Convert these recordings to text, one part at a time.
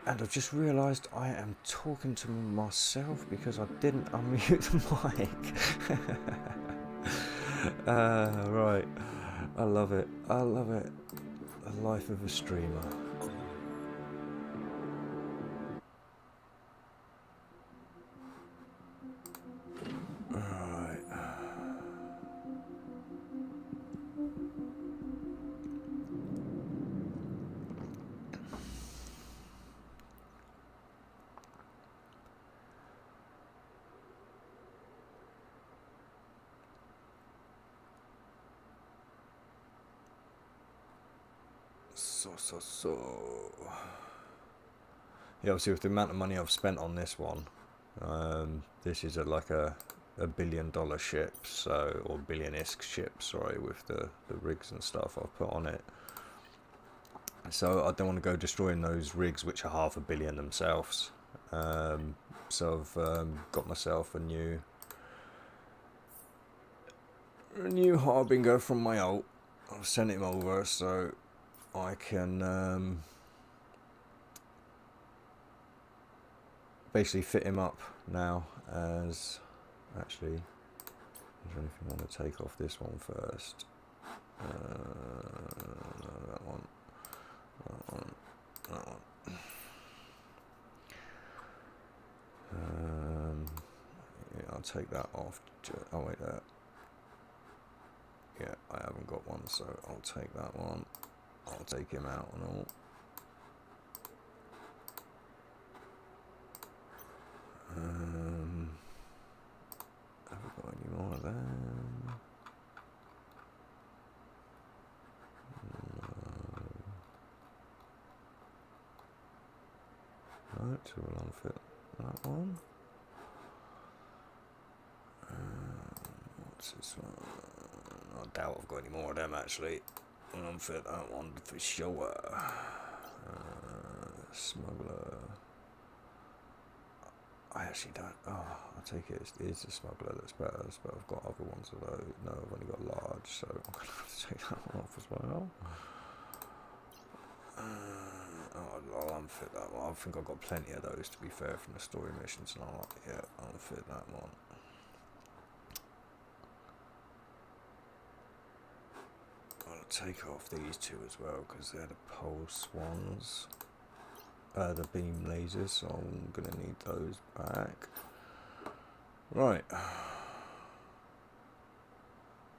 And I've just realised I am talking to myself because I didn't unmute the mic. Right. I love it. I love it. The life of a streamer. Right. So. Yeah, obviously with the amount of money I've spent on this one, this is like a $1 billion ship, so, or billion-esque ship, sorry, with the rigs and stuff I've put on it. So I don't want to go destroying those rigs, which are $500 million themselves. So I've got myself a new Harbinger from my alt. I've sent him over so I can basically fit him up now as... Actually, is there anything I want to take off this one first? That one. Yeah, I'll take that off. Oh wait, there. Yeah, I haven't got one, so I'll take that one. I'll take him out and all. Have we got any more of them? No, so we'll unfit that one. What's this one? I doubt I've got any more of them actually. I'll unfit that one for sure. Smuggler. I actually don't. Oh, I take it it's the smuggler that's better, but I've got other ones of those. No, I've only got large, so I'm going to have to take that one off as well. I'll unfit that one. I think I've got plenty of those, to be fair, from the story missions, and I'll unfit that one. I'll take off these two as well, because they're the pulse ones. The beam lasers, so I'm going to need those back. Right.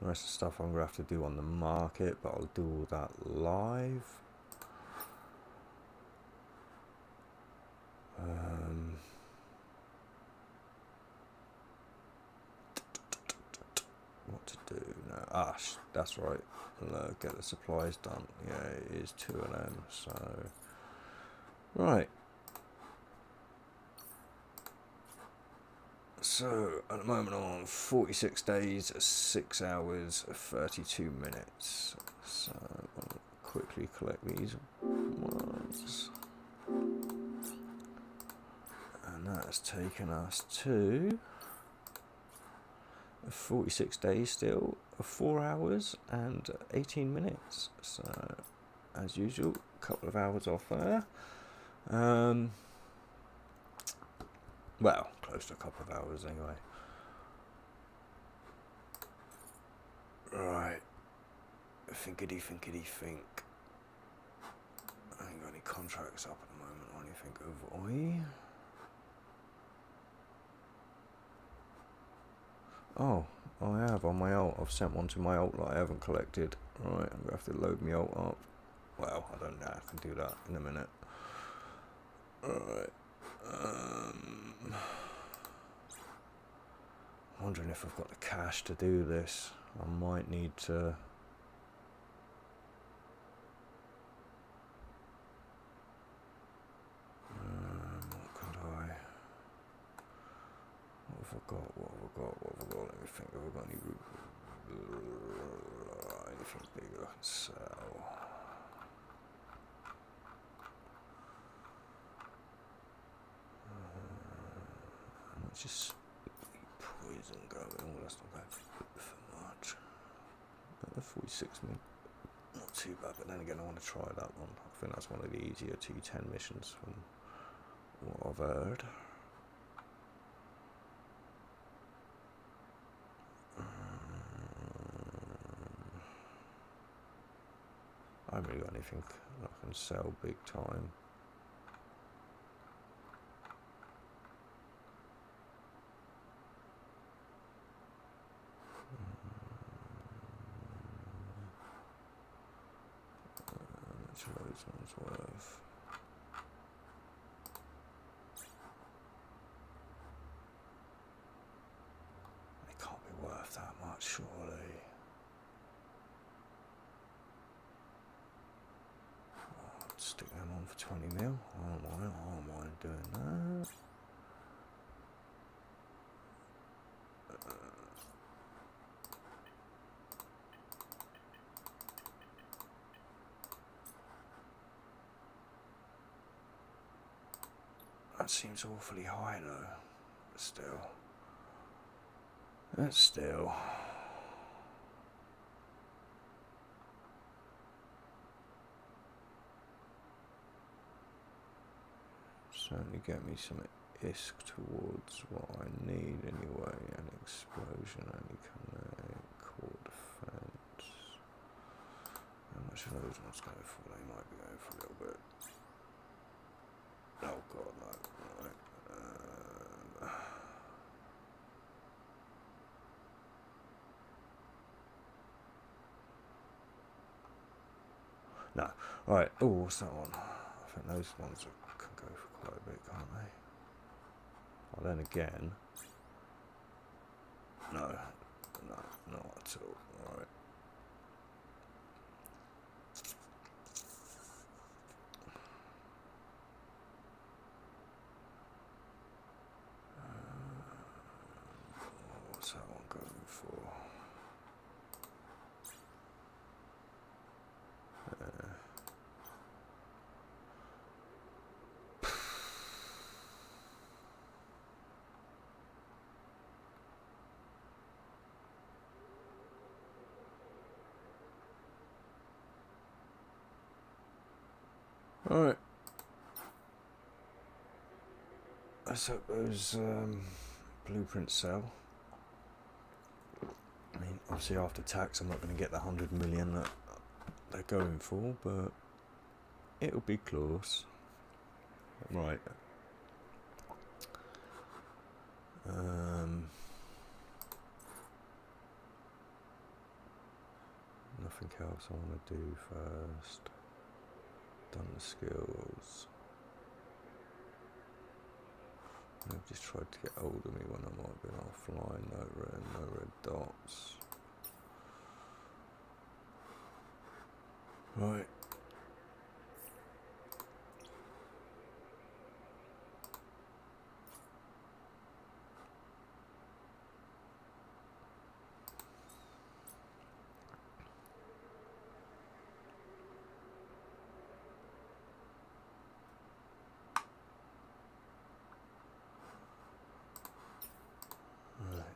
The rest of the stuff I'm going to have to do on the market, but I'll do all that live. What to do now? That's right. Get the supplies done. Yeah, it is 2 of them, so... Right. So, at the moment I'm on 46 days, 6 hours, 32 minutes. So, I'll quickly collect these ones. And that has taken us to 46 days still, 4 hours and 18 minutes. So, as usual, a couple of hours off there. Well, close to a couple of hours anyway. Right. Thinkity think. I ain't got any contracts up at the moment or anything of oi. Oh, I have on my alt. I've sent one to my alt that I haven't collected. Right, I'm going to have to load my alt up. Well, I don't know. I can do that in a minute. Alright. I'm wondering if I've got the cash to do this. I might need to... what could I... What have I got? Let me think. Have I got anything bigger I can sell? Just poison going. Oh, that's not bad for much. 46 minutes. Not too bad, but then again, I want to try that one. I think that's one of the easier T10 missions from what I've heard. I haven't really got anything I can sell big time. How much are those ones worth? They can't be worth that much, surely. I'd stick them on for 20 mil. I don't mind doing that. That seems awfully high though. Still. That's still. Certainly get me some ISK towards what I need anyway. An explosion, only connect, core defense. How much are those ones going for? They might be going for a little bit. Oh god, no. Right. No. Right. Oh, what's that one? I think those ones can go for quite a bit, can't they? Well, then again. No. No, not at all. Right. What's that one going for? Alright. Let's hope those blueprints sell. I mean, obviously after tax I'm not going to get the 100 million that they're going for, but it'll be close. Right. Nothing else I want to do first. Done the skills. They've just tried to get hold of me when I might have been offline. No red dots. Right.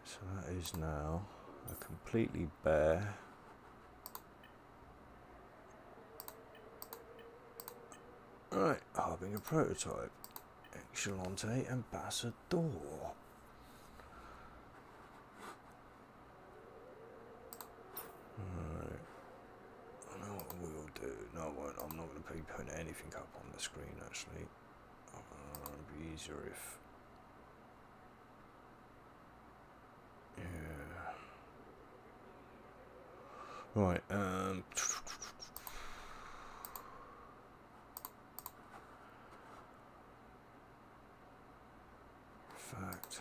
So that is now a completely bare right, Harbinger prototype. Excellente Ambassador. Right. I know what we'll do. No, I won't. I'm not going to be putting anything up on the screen actually. It'd be easier if. Yeah. Right, fact.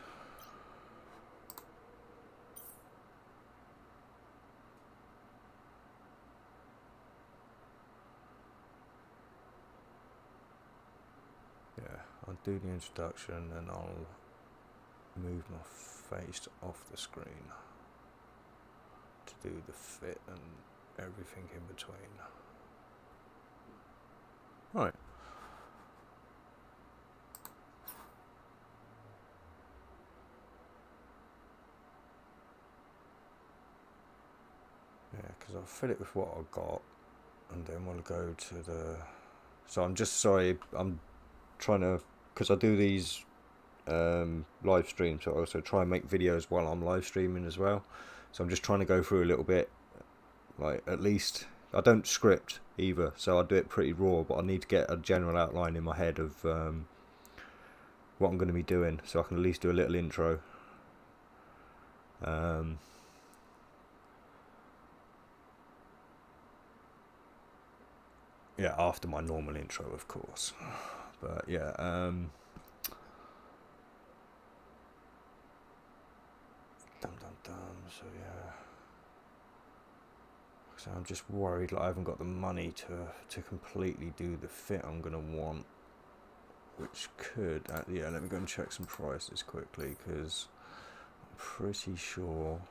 Yeah, I'll do the introduction and I'll move my face off the screen to do the fit and everything in between. Right. Yeah, because I'll fill it with what I've got and then we'll go to the... So I'm just sorry, I'm trying to because I do these live streams, so I also try and make videos while I'm live streaming as well. So I'm just trying to go through a little bit, like at least I don't script either, so I do it pretty raw, but I need to get a general outline in my head of what I'm going to be doing, so I can at least do a little intro. Yeah, after my normal intro, of course. But yeah, dum dum dum. So yeah, so I'm just worried like I haven't got the money to completely do the fit I'm gonna want, which could yeah. Let me go and check some prices quickly, because I'm pretty sure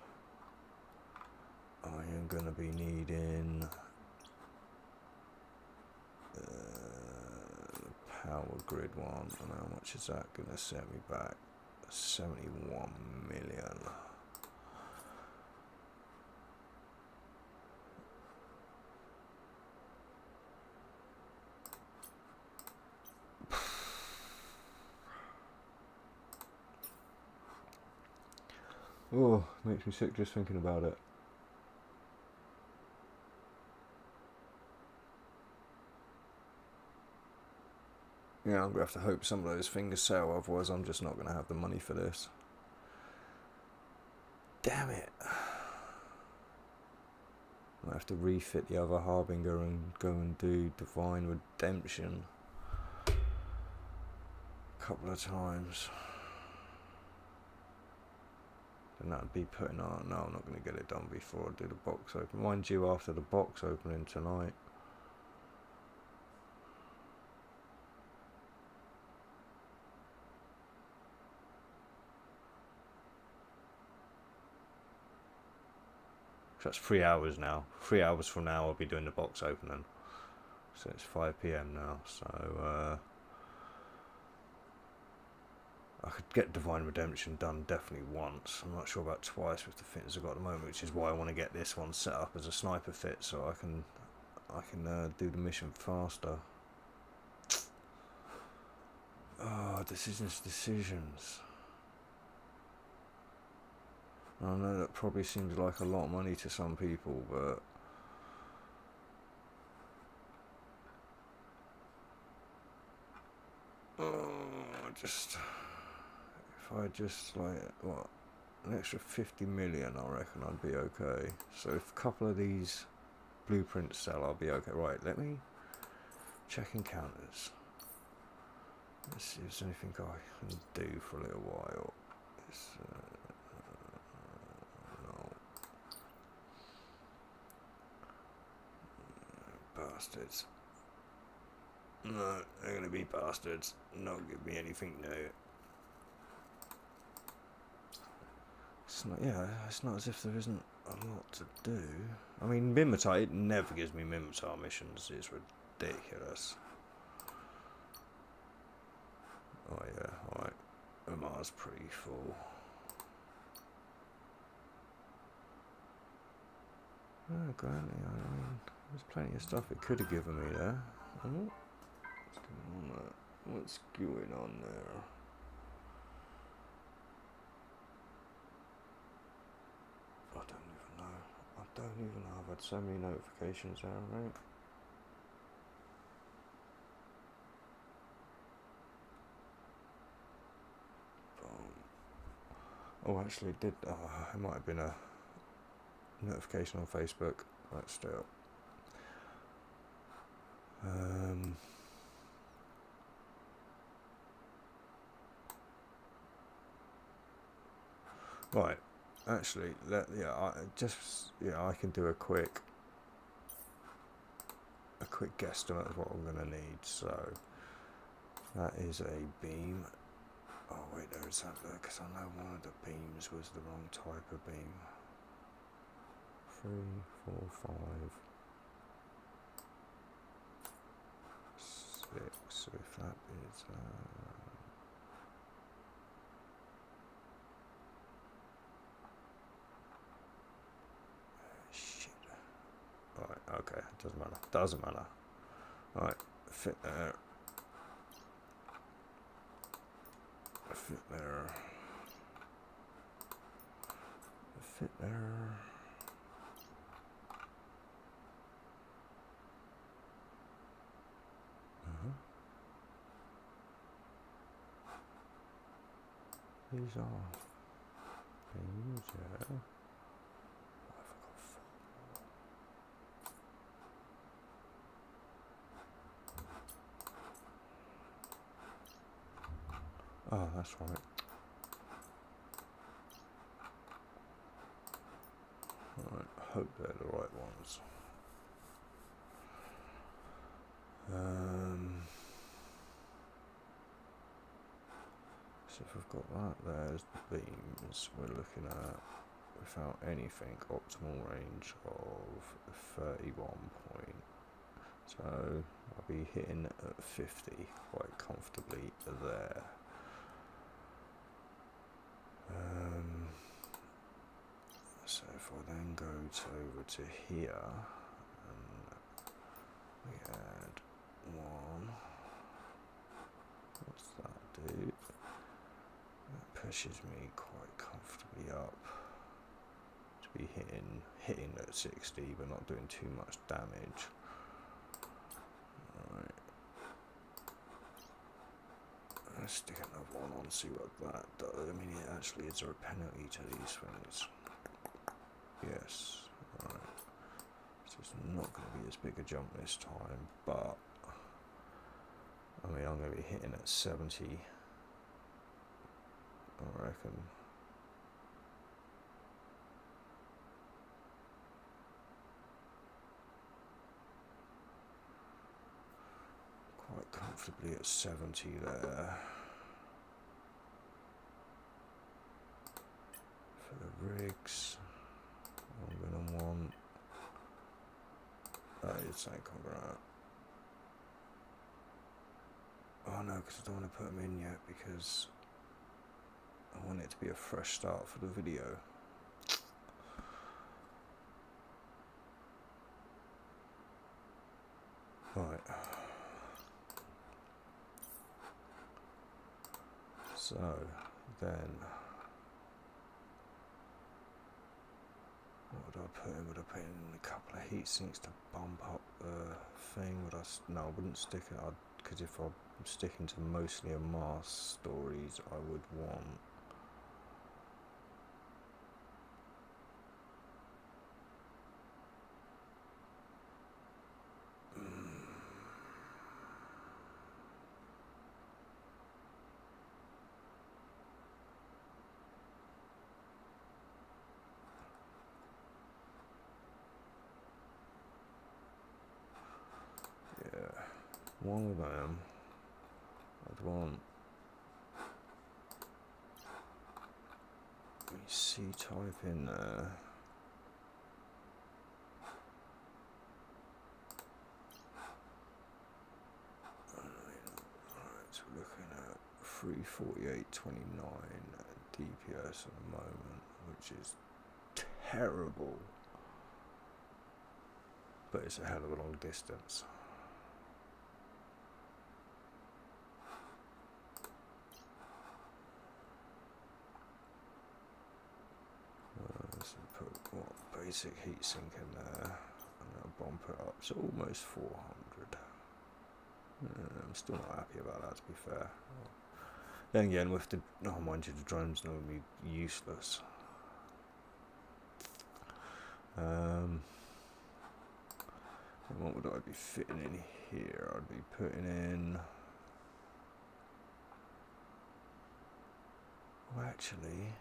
I am gonna be needing power grid one, and how much is that gonna set me back? 71 million. Oh, makes me sick just thinking about it. Yeah, I'm going to have to hope some of those things sell, otherwise I'm just not going to have the money for this. Damn it. I have to refit the other Harbinger and go and do Divine Redemption a couple of times. And that'd be putting on... No, I'm not going to get it done before I do the box open. Mind you, after the box opening tonight. So that's 3 hours now. 3 hours from now I'll be doing the box opening. So it's 5 PM now, so I could get Divine Redemption done definitely once. I'm not sure about twice with the fitters I've got at the moment, which is why I want to get this one set up as a sniper fit, so I can do the mission faster. Oh, decisions. I know that probably seems like a lot of money to some people, but if I just like what, an extra 50 million, I reckon I'd be okay. So if a couple of these blueprints sell, I'll be okay. Right, let me check encounters. Let's see if there's anything I can do for a little while. No. Bastards. No, they're gonna be bastards. Not give me anything new. It's not, yeah, it's not as if there isn't a lot to do. I mean, Mimitar, it never gives me Mimitar missions. It's ridiculous. Oh yeah, alright. Omar's pretty full. Oh, granny, I mean, there's plenty of stuff it could have given me there. Oh, what's going on there? I don't even know. I've had so many notifications there, right? Oh, actually, it did. Oh, it might have been a notification on Facebook. Right, still. Right. Actually, I can do a quick guesstimate of what I'm gonna need. So that is a beam. Oh wait, there is that there, because I know one of the beams was the wrong type of beam. 3, 4, 5, 6. So if that is shit. Right, okay, doesn't matter. Right, fit there. Fit there. Fit there. These are things, yeah. Oh, that's right. Alright, hope they're the right ones. So if we've got that, there's the beams we're looking at without anything, optimal range of 31 point. So I'll be hitting at 50 quite comfortably there. So if I then go over to here, and we add 1, what's that do? That pushes me quite comfortably up to be hitting at 60 but not doing too much damage. Alright. Let's stick another one on, see what that does. I mean, actually, is there a penalty to these things? Yes. Alright. So it's not going to be as big a jump this time, but I mean, I'm going to be hitting at 70, I reckon. Quite comfortably at 70 there. For the rigs, I'm going to want... it's not coming out. Oh no, because I don't want to put them in yet, because I want it to be a fresh start for the video. Right. So, then... what would I put in? Would I put in a couple of heat sinks to bump up the thing? Would I... no, I wouldn't stick it, because if I'm sticking to mostly a Mars stories, I would want... yeah, one of them, I'd want... let me see, type in there. Alright, so we're looking at 348.29 DPS at the moment, which is terrible. But it's a hell of a long distance. So put what, basic heatsink in there, and I'll bump it up to almost 400. I'm still not happy about that, to be fair. Then again, with the... oh, mind you, the drone's not going to be useless. What would I be fitting in here? I'd be putting in... well, actually...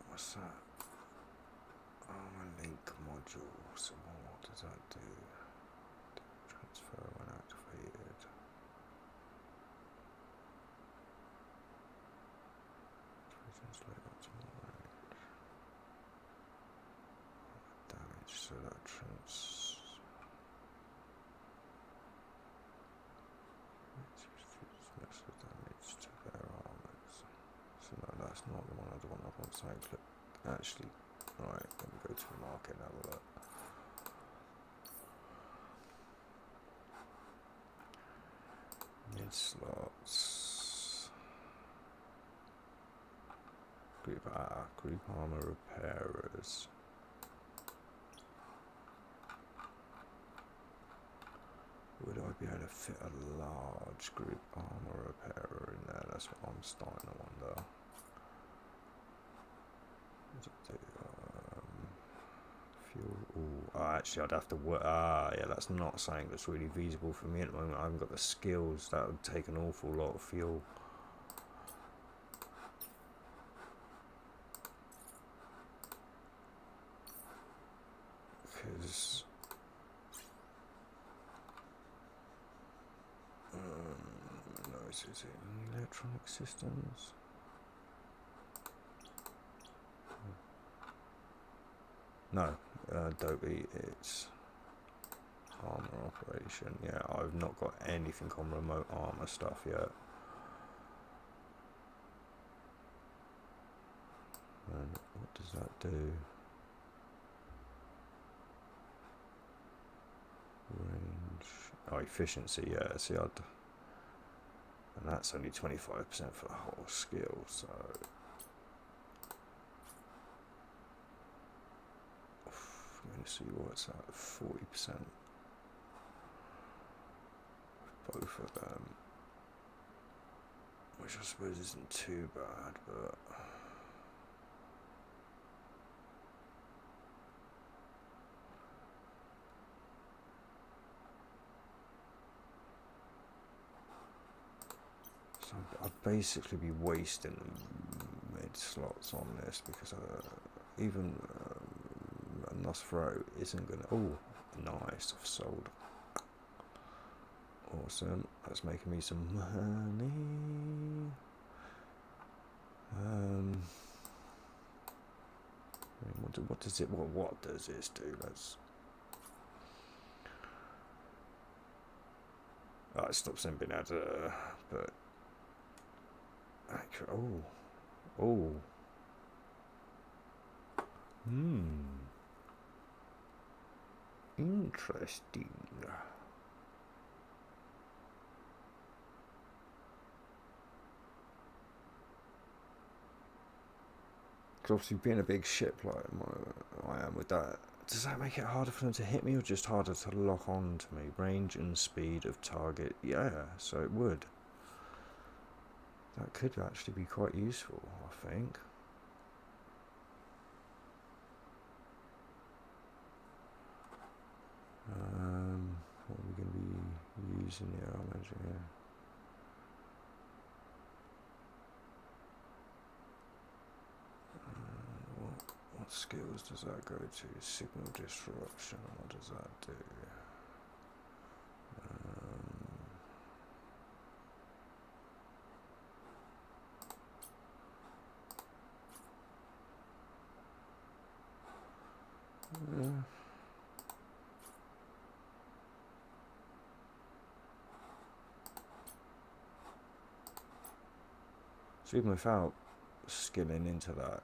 what's that? Oh, a link module. So what does that do? Transfer when activated. Translate optimal range. Damage. So that mess with that. something actually. Right, let me go to the market and have a look. Mid slots. Group armor repairers. Would I be able to fit a large group armor repairer in there? That's what I'm starting to wonder. What does it do? Fuel. Ooh, actually, I'd have to work. Yeah, that's not something that's really feasible for me at the moment. I haven't got the skills. That would take an awful lot of fuel. Because no, is it electronic systems? No, Adobe. It's armor operation. Yeah, I've not got anything on remote armor stuff yet. And what does that do? Range. Oh, efficiency. Yeah. See, and that's only 25% for the whole skill. So. Let me see what's that. 40%. Both of them, which I suppose isn't too bad, but so I'd basically be wasting mid slots on this because even Nosferatu isn't gonna. Oh, nice! I've sold. Awesome, that's making me some money. What does it? What does this do? Let's. Oh, it stops them being able to. But accurate. Oh. Interesting. Because obviously being a big ship like I am with that, does that make it harder for them to hit me or just harder to lock on to me? Range and speed of target, yeah, so it would. That could actually be quite useful, I think. What are we going to be using here? I'll imagine, yeah. What skills does that go to? Signal disruption, what does that do? Yeah. So even without skilling into that,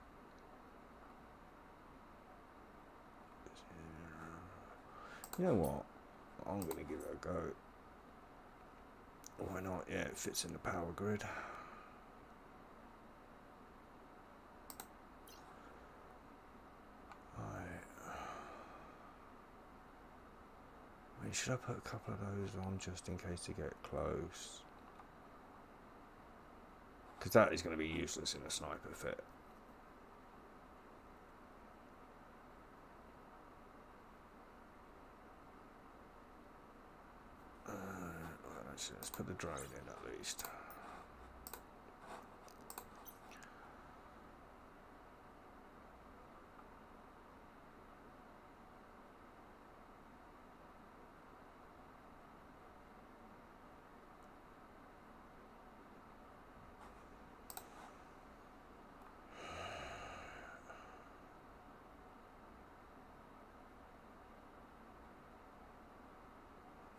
you know what? I'm going to give it a go. Why not? Yeah, it fits in the power grid. I mean, should I put a couple of those on just in case they get close? Because that is going to be useless in a sniper fit. Let's put the drone in at least.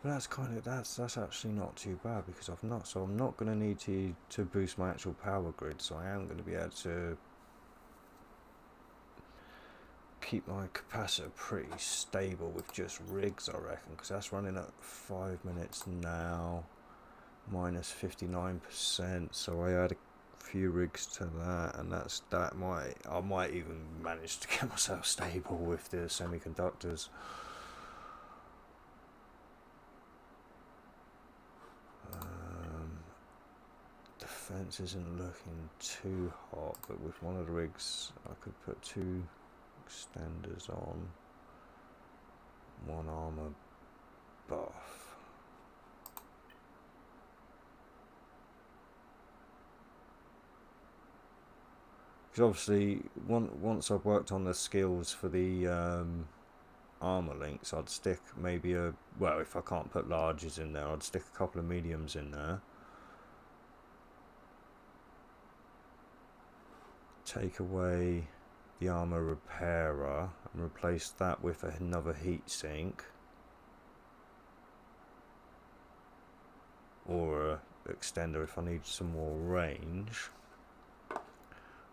But that's actually not too bad because I'm not going to need to boost my actual power grid, so I am going to be able to keep my capacitor pretty stable with just rigs, I reckon, because that's running at 5 minutes now, minus 59%. So I add a few rigs to that, and I might even manage to get myself stable with the semiconductors. Defense isn't looking too hot, but with one of the rigs I could put 2 extenders on, 1 armor buff. Because obviously once I've worked on the skills for the armor links, I'd stick maybe well, if I can't put larges in there, I'd stick a couple of mediums in there. Take away the armor repairer and replace that with another heatsink or a extender if I need some more range.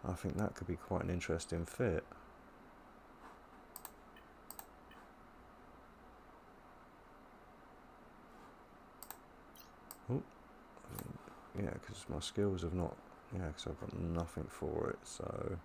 I think that could be quite an interesting fit. Oh, yeah, because my skills have not. Yeah, because I've got nothing for it, so.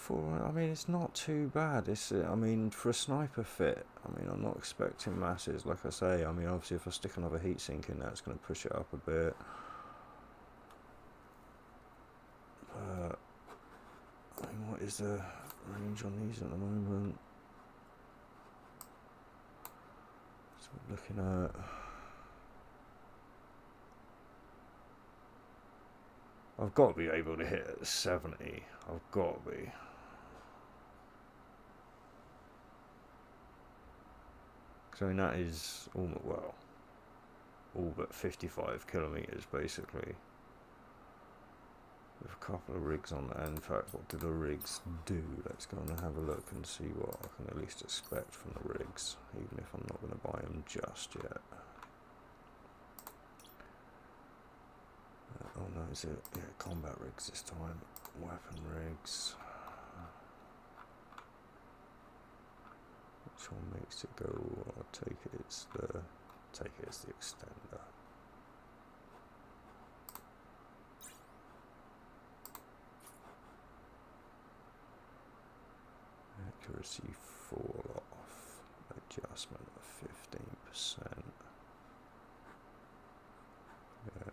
So I mean, it's not too bad. I mean, for a sniper fit, I mean, I'm not expecting masses. Like I say, I mean, obviously, if I stick another heatsink in there, it's going to push it up a bit. But I mean, what is the range on these at the moment? So we're looking at. I've got to be able to hit at 70. I've got to be. Because I mean, that is all but 55 kilometers basically. With a couple of rigs on there. In fact, what do the rigs do? Let's go and have a look and see what I can at least expect from the rigs, even if I'm not going to buy them just yet. Oh no, is it? Yeah, combat rigs this time. Weapon rigs. Which one makes it go? I'll take it. It's the extender. Accuracy fall off. Adjustment of 15%. Yeah.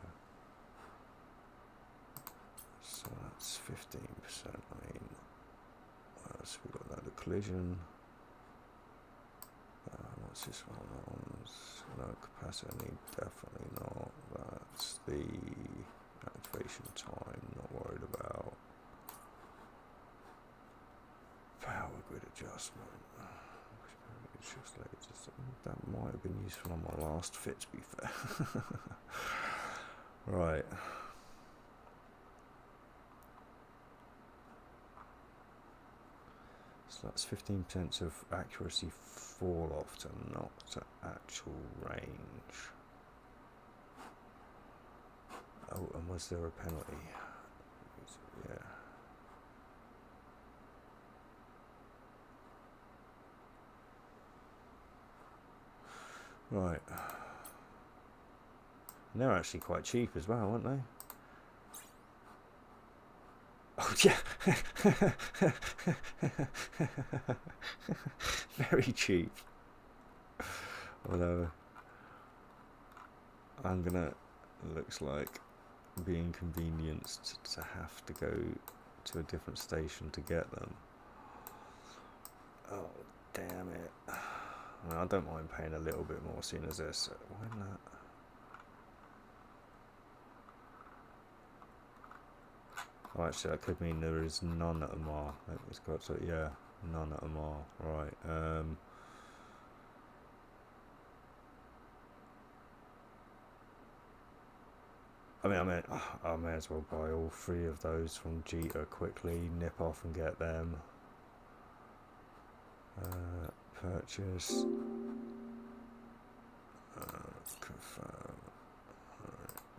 So that's 15%. I mean, what else we got? That the collision. What's this one? No capacitor need, definitely not. That's the activation time. Not worried about. Power grid adjustment. That might have been useful on my last fit, to be fair. Right. So that's 15% of accuracy fall off to not to actual range. Oh, and was there a penalty? Yeah. Right. And they're actually quite cheap as well, aren't they? Oh yeah. Very cheap. Although I'm gonna, looks like, be inconvenienced to have to go to a different station to get them. Oh damn it. I don't mind paying a little bit more, seeing as this. Why not? Oh, actually, that could mean there is none at the mall. It's got to, yeah. None of them are. Right. I mean, I may as well buy all 3 of those from Jita quickly, nip off and get them. Purchase. Confirm.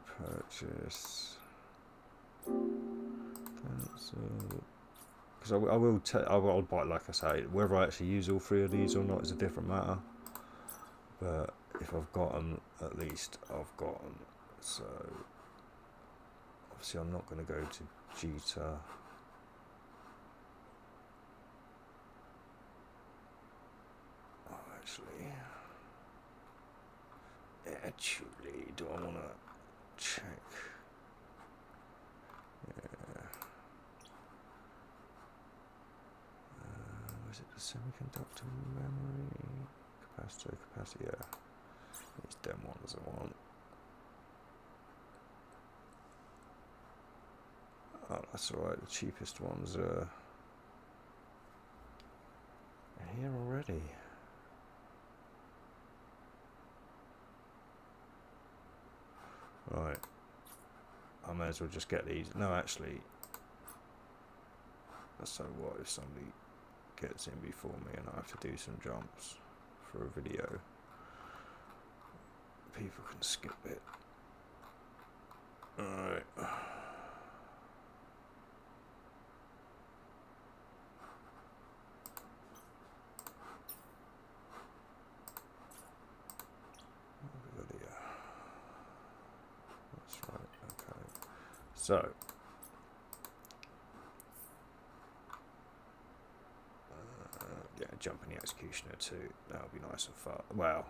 Purchase. Cancel. Because I'll buy, like I say, whether I actually use all 3 of these or not is a different matter. But if I've got them, at least I've got them. So obviously I'm not going to go to Jita. Oh, actually, do I want to check? Yeah. Was it the semiconductor memory? Capacitor, yeah. These them ones I want. Oh, that's alright, the cheapest ones are here already. Right. I may as well just get these. No, actually. So what if somebody gets in before me and I have to do some jumps for a video? People can skip it. Alright. That's right, okay. So yeah, jumping the executioner too. That'll be nice and fast. Well,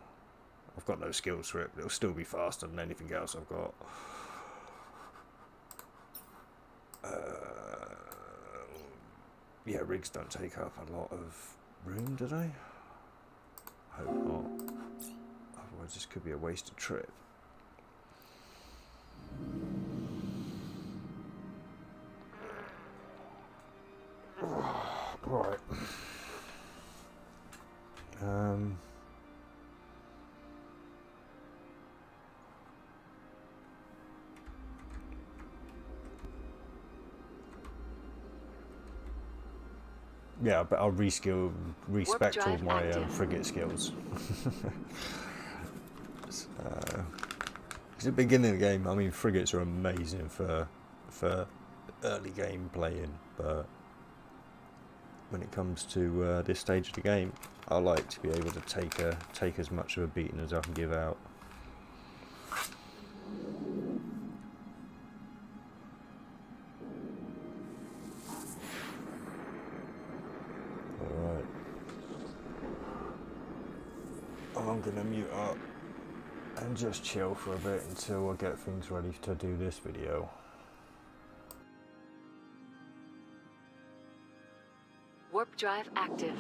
I've got no skills for it, but it'll still be faster than anything else I've got. Yeah, rigs don't take up a lot of room, do they? I hope not. Otherwise, this could be a wasted trip. Right. Yeah, but I'll respec all my frigate skills. Because at the beginning of the game, I mean, frigates are amazing for early game playing, but when it comes to this stage of the game, I like to be able to take as much of a beating as I can give out. Alright. I'm gonna mute up and just chill for a bit until I get things ready to do this video. Warp drive active.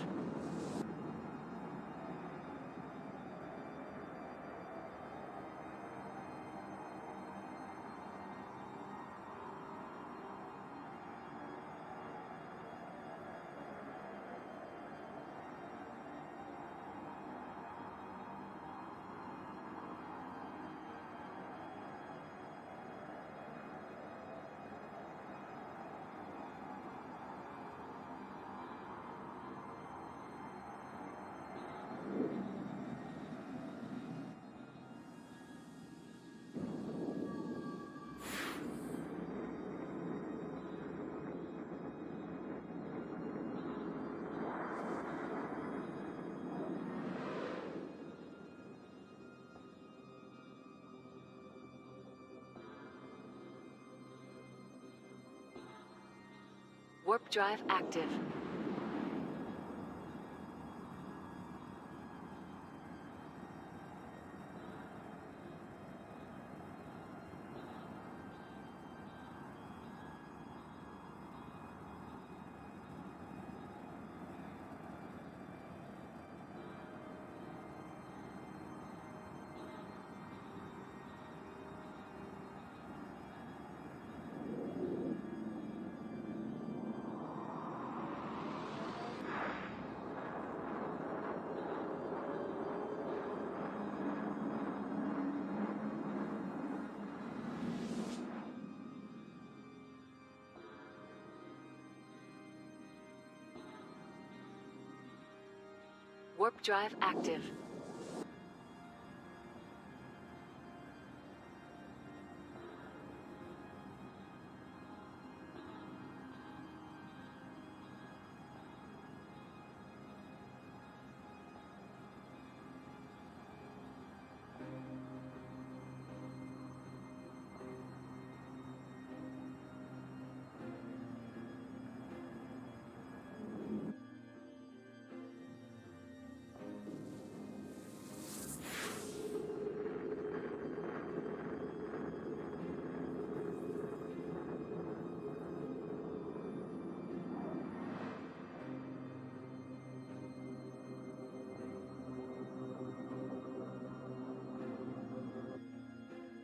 Warp drive active. Warp drive active.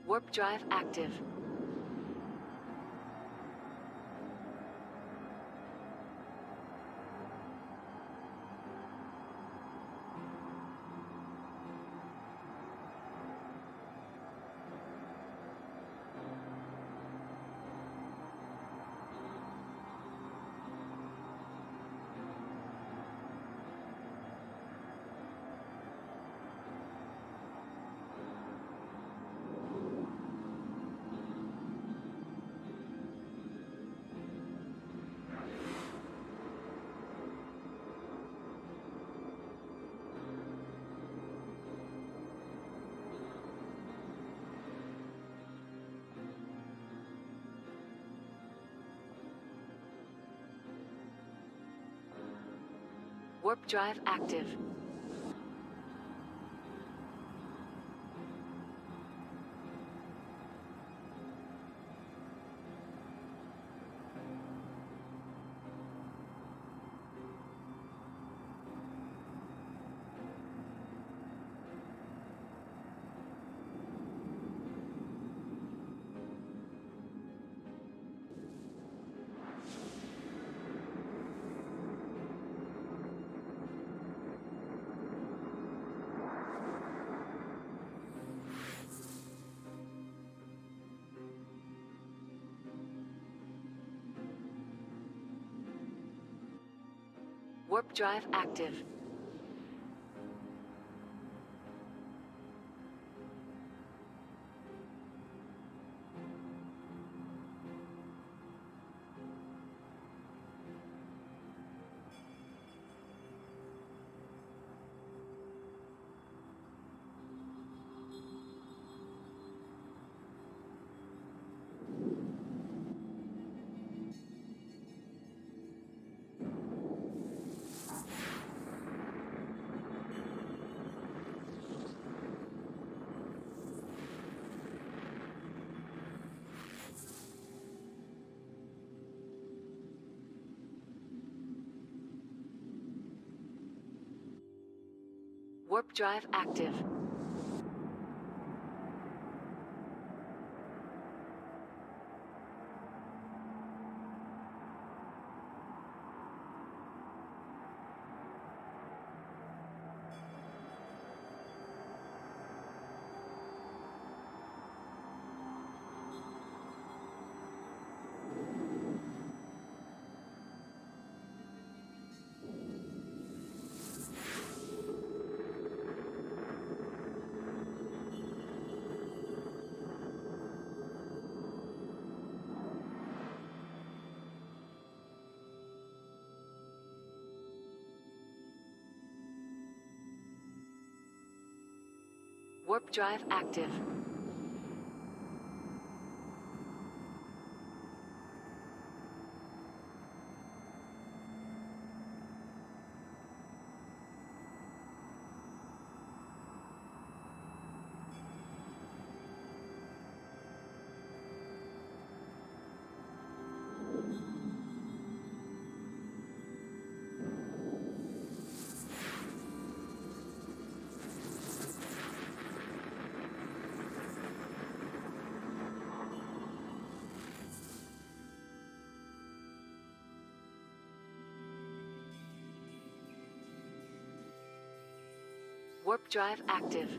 Warp drive active. Warp drive active. Warp drive active. Warp drive active. Warp drive active. Warp drive active.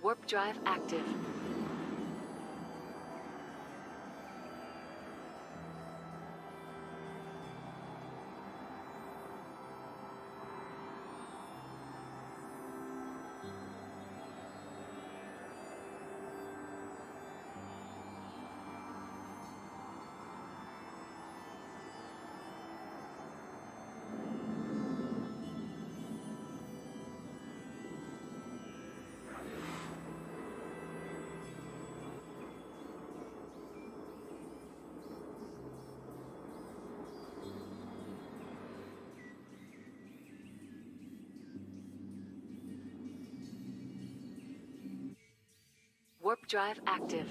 Warp drive active. Warp drive active.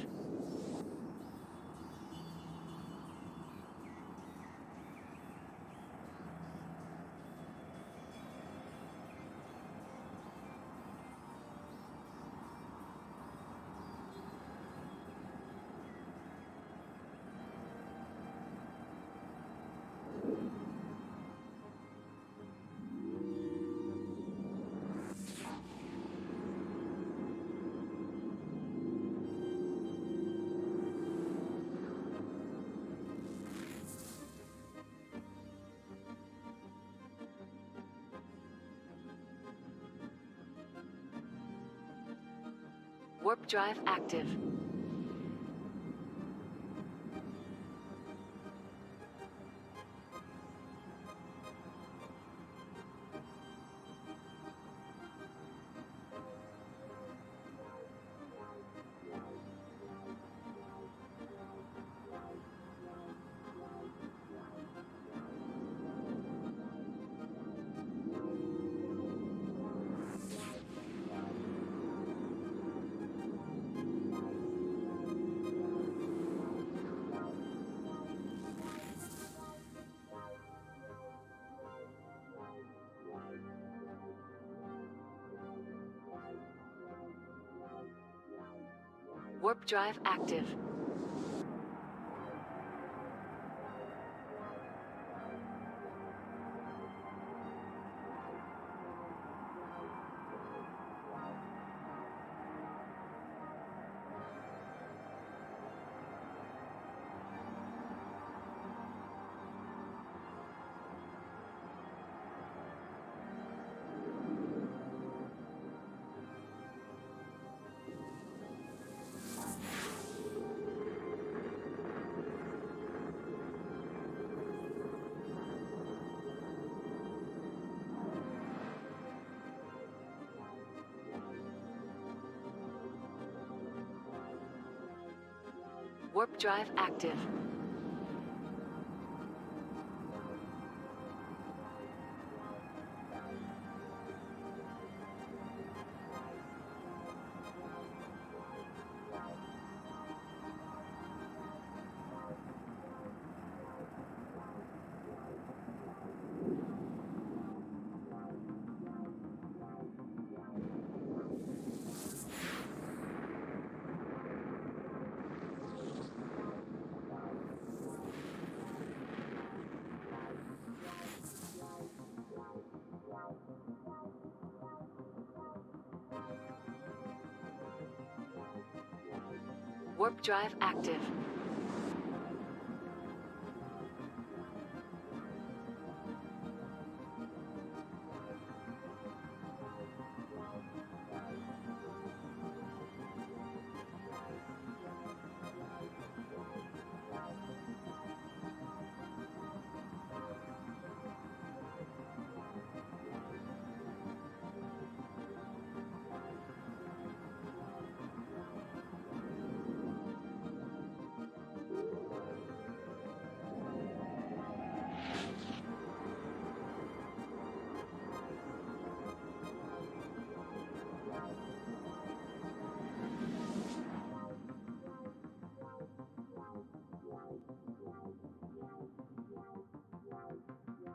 Warp drive active. Warp drive active. Warp drive active. Warp drive active.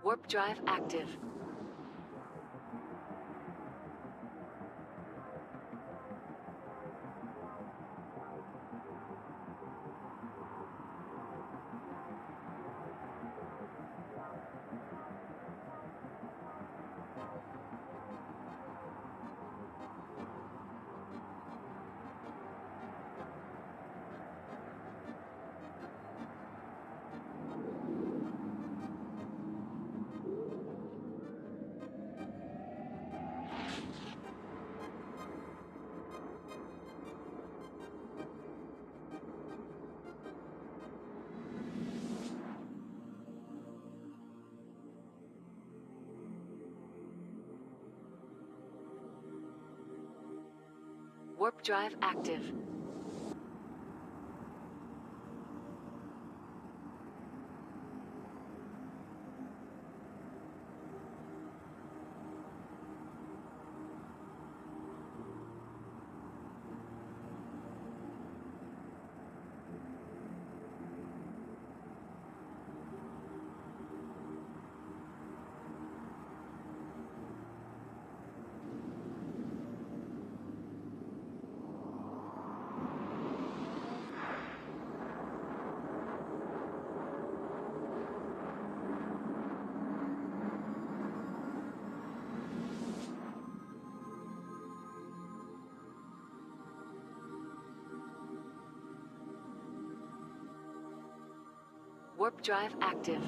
Warp drive active. Warp drive active. Warp drive active.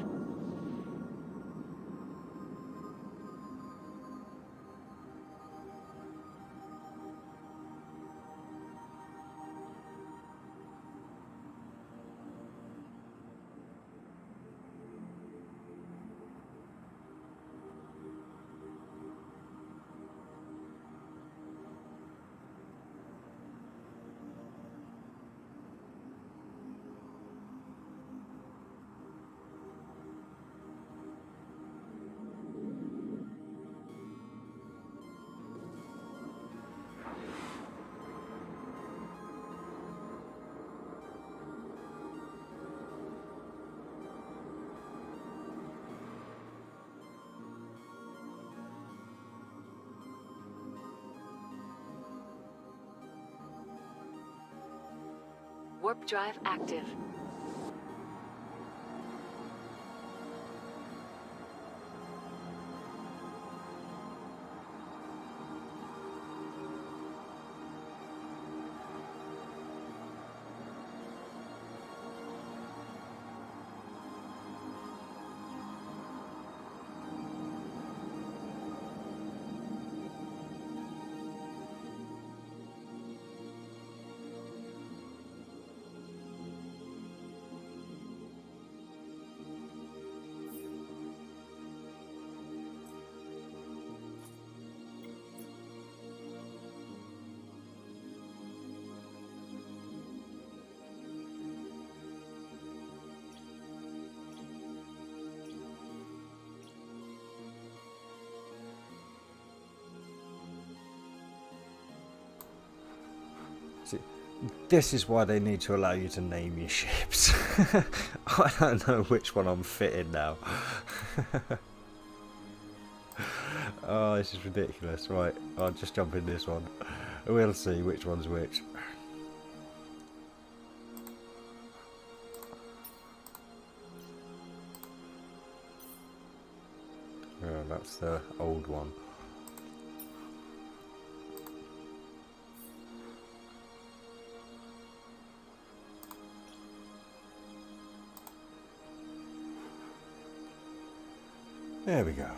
Warp drive active. See, this is why they need to allow you to name your ships. I don't know which one I'm fitting now. Oh, this is ridiculous. Right, I'll just jump in this one. We'll see which one's which. Oh, that's the old one. There we go.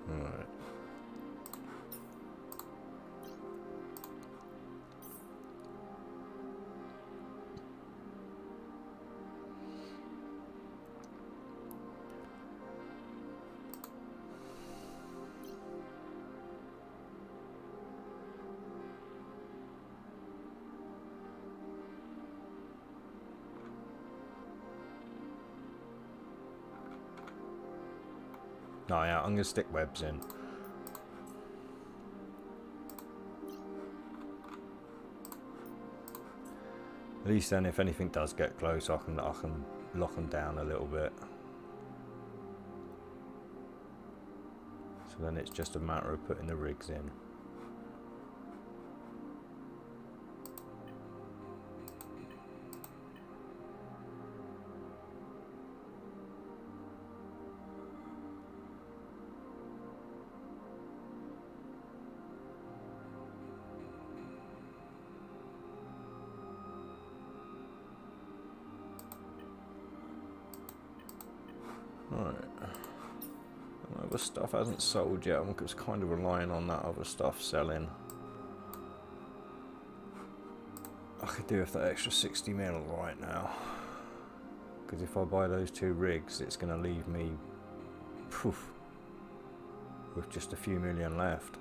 Alright. No, yeah, I'm going to stick webs in. At least then, if anything does get close, I can lock them down a little bit. So then it's just a matter of putting the rigs in. Right. Other stuff hasn't sold yet. I'm just kind of relying on that other stuff selling. I could do with that extra 60 mil right now. because if I buy those 2 rigs, it's going to leave me poof, with just a few million left.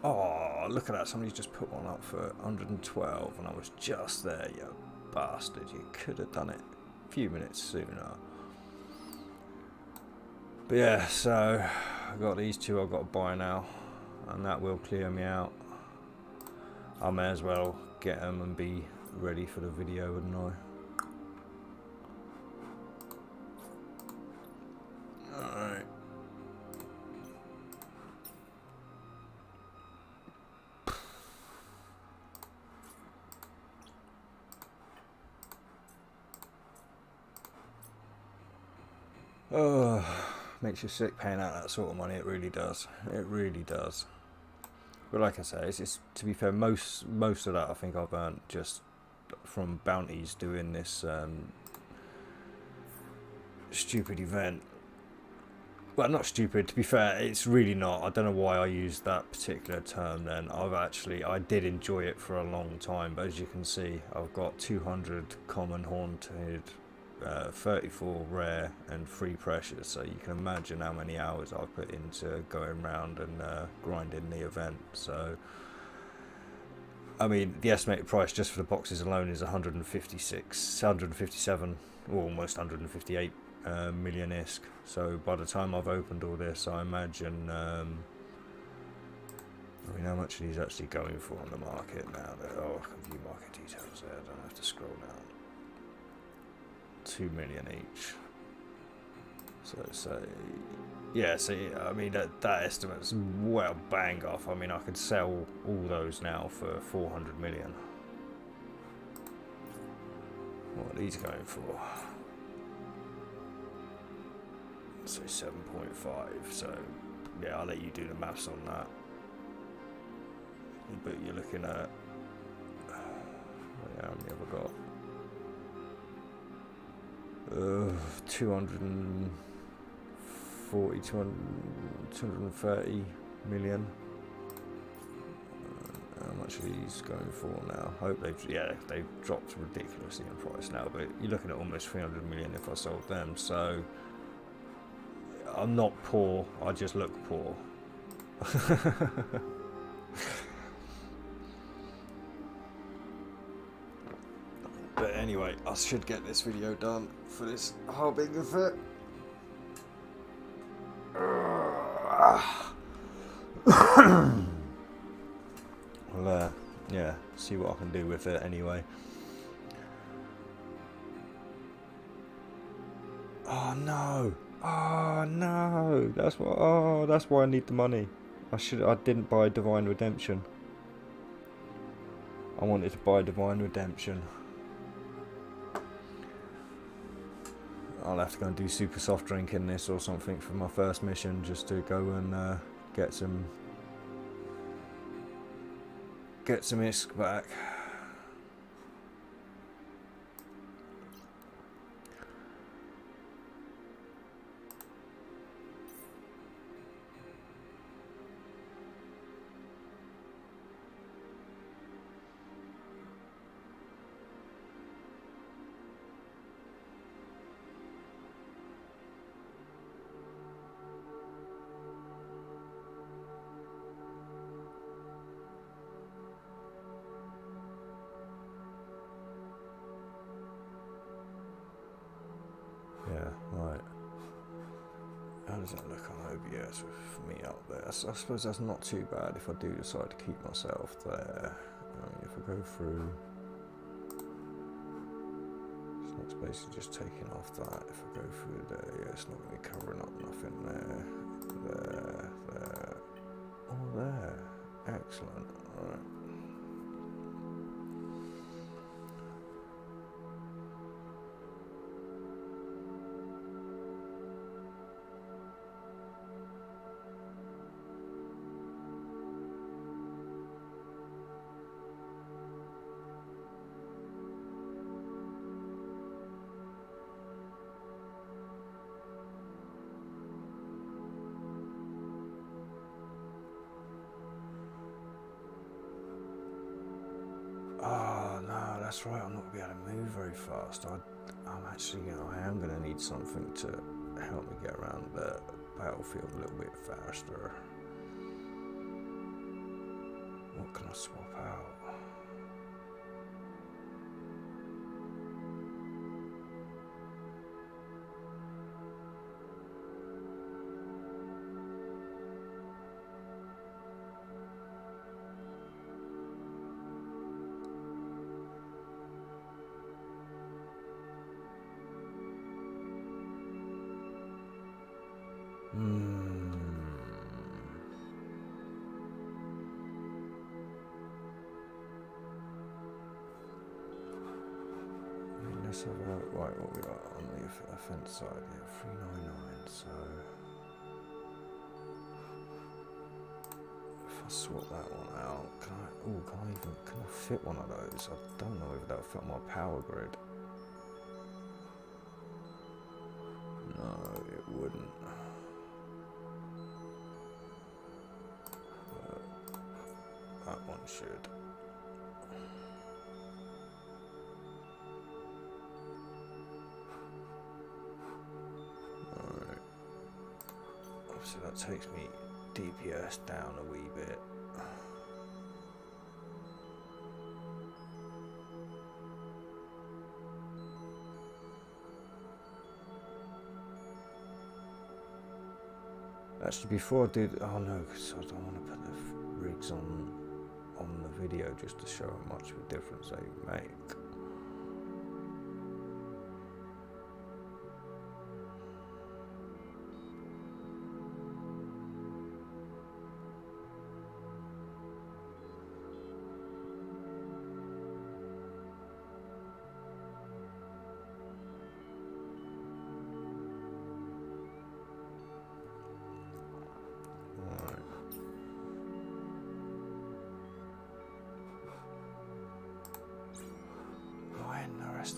Oh, look at that. Somebody's just put one up for 112 and I was just there, you bastard. You could have done it a few minutes sooner. But yeah, so I've got these 2 I've got to buy now, and that will clear me out. I may as well get them and be ready for the video, wouldn't I? Alright. Oh, makes you sick paying out that sort of money. It really does. It really does. But like I say, it's to be fair, most of that I think I've earned just from bounties doing this stupid event. Well, not stupid, to be fair, it's really not. I don't know why I used that particular term then. I did enjoy it for a long time, but as you can see, I've got 200 common haunted, 34 rare and 3 precious, so you can imagine how many hours I've put into going round and grinding the event. So I mean, the estimated price just for the boxes alone is 157, or almost 158 million ISK. So by the time I've opened all this, I imagine I mean, how much are these actually going for on the market now? Oh, I can view market details there, I don't have to scroll down. 2 million each. So yeah, so I mean that estimate's well bang off. I mean, I could sell all those now for 400 million. What are these going for? So 7.5. So yeah, I'll let you do the maths on that. But you're looking at how many have I got? 230 million. How much are these going for now? I hope they've dropped ridiculously in price now, but you're looking at almost 300 million if I sold them. So I'm not poor, I just look poor. But anyway, I should get this video done for this Harbinger fit. Well, yeah, see what I can do with it anyway. Oh no! Oh no! That's why I need the money. I didn't buy Divine Redemption. I wanted to buy Divine Redemption. I'll have to go and do super soft drink in this or something for my first mission, just to go and get some ISK back. Yeah, right. How does that look on OBS with me up there? I suppose that's not too bad if I do decide to keep myself there. I mean, if I go through... So it's basically just taking off that. If I go through there, yeah, it's not going to be covering up nothing there. There. Oh, there. Excellent. Alright. that's right, I'm not going to be able to move very fast. I am going to need something to help me get around the battlefield a little bit faster. What can I swap out? Let's have a right. What we got on the offence side? Yeah, 399. So if I swap that one out, can I fit one of those? I don't know if that'll fit on my power grid. No, it wouldn't. But that one should. So that takes me DPS down a wee bit. Actually, before I do, oh no, because I don't want to put the rigs on the video just to show how much of a difference they make.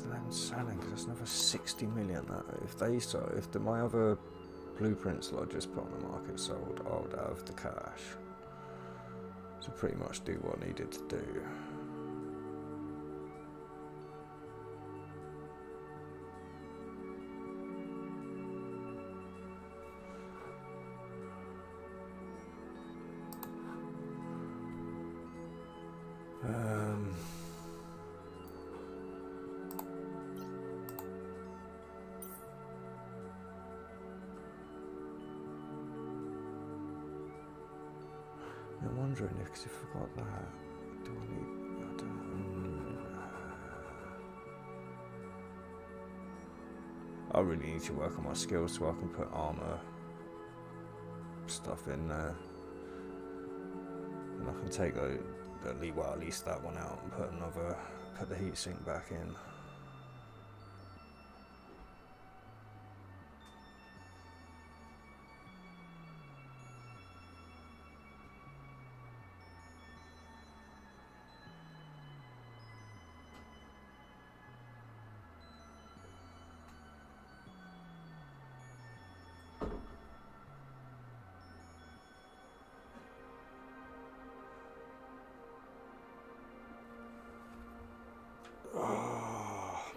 And then selling, because that's another 60 million. If my other blueprints that I just put on the market sold, I would have the cash to pretty much do what I needed to do. I'm wondering if I got that, do I need? I really need to work on my skills so I can put armor stuff in there, and I can take at least that one out and put the heatsink back in.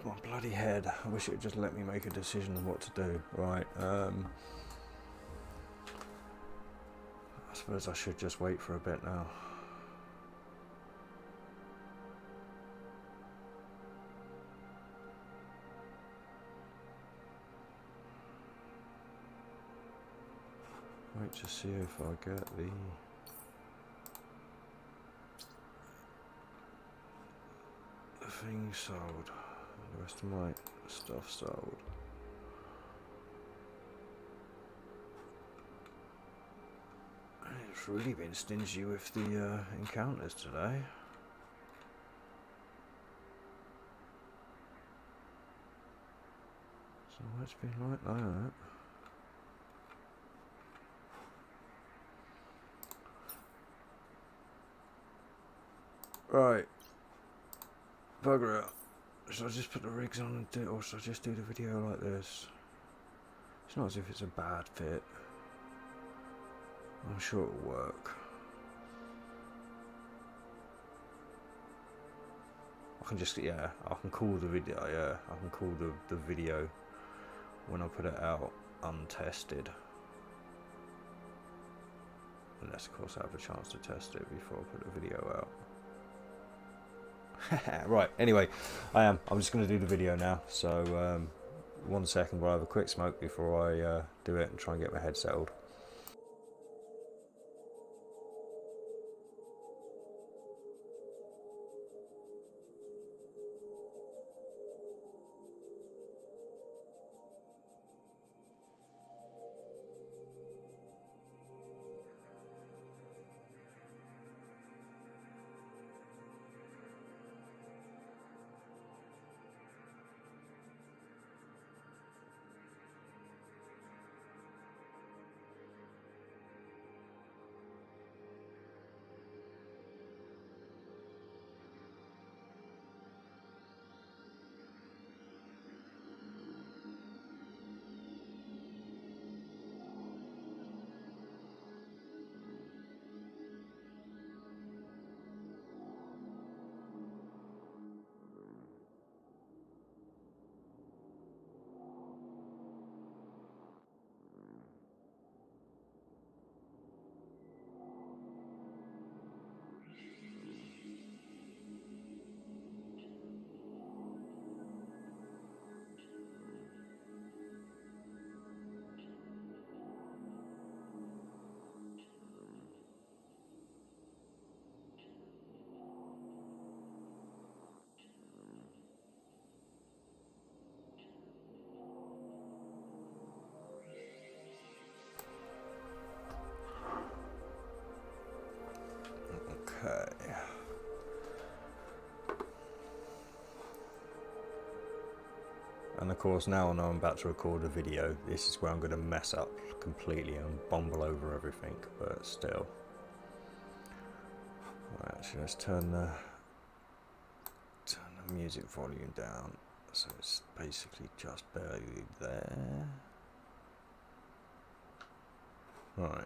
My bloody head. I wish it would just let me make a decision on what to do. Right, I suppose I should just wait for a bit now. Wait to see if I get the thing sold. The rest of my stuff sold. It's really been stingy with the encounters today. So it's been like that. Right. Bugger out. Should I just put the rigs on and do it, or should I just do the video like this? It's not as if it's a bad fit. I'm sure it'll work. I can just, yeah, I can call the video, yeah, I can call the video when I put it out untested. Unless, of course, I have a chance to test it before I put the video out. Right, anyway, I'm just going to do the video now. So, 1 second while I have a quick smoke before I do it and try and get my head settled. Okay. And of course, now I know I'm about to record a video, this is where I'm going to mess up completely and bumble over everything, but still. Right, actually, let's turn the music volume down, so it's basically just barely there. Right.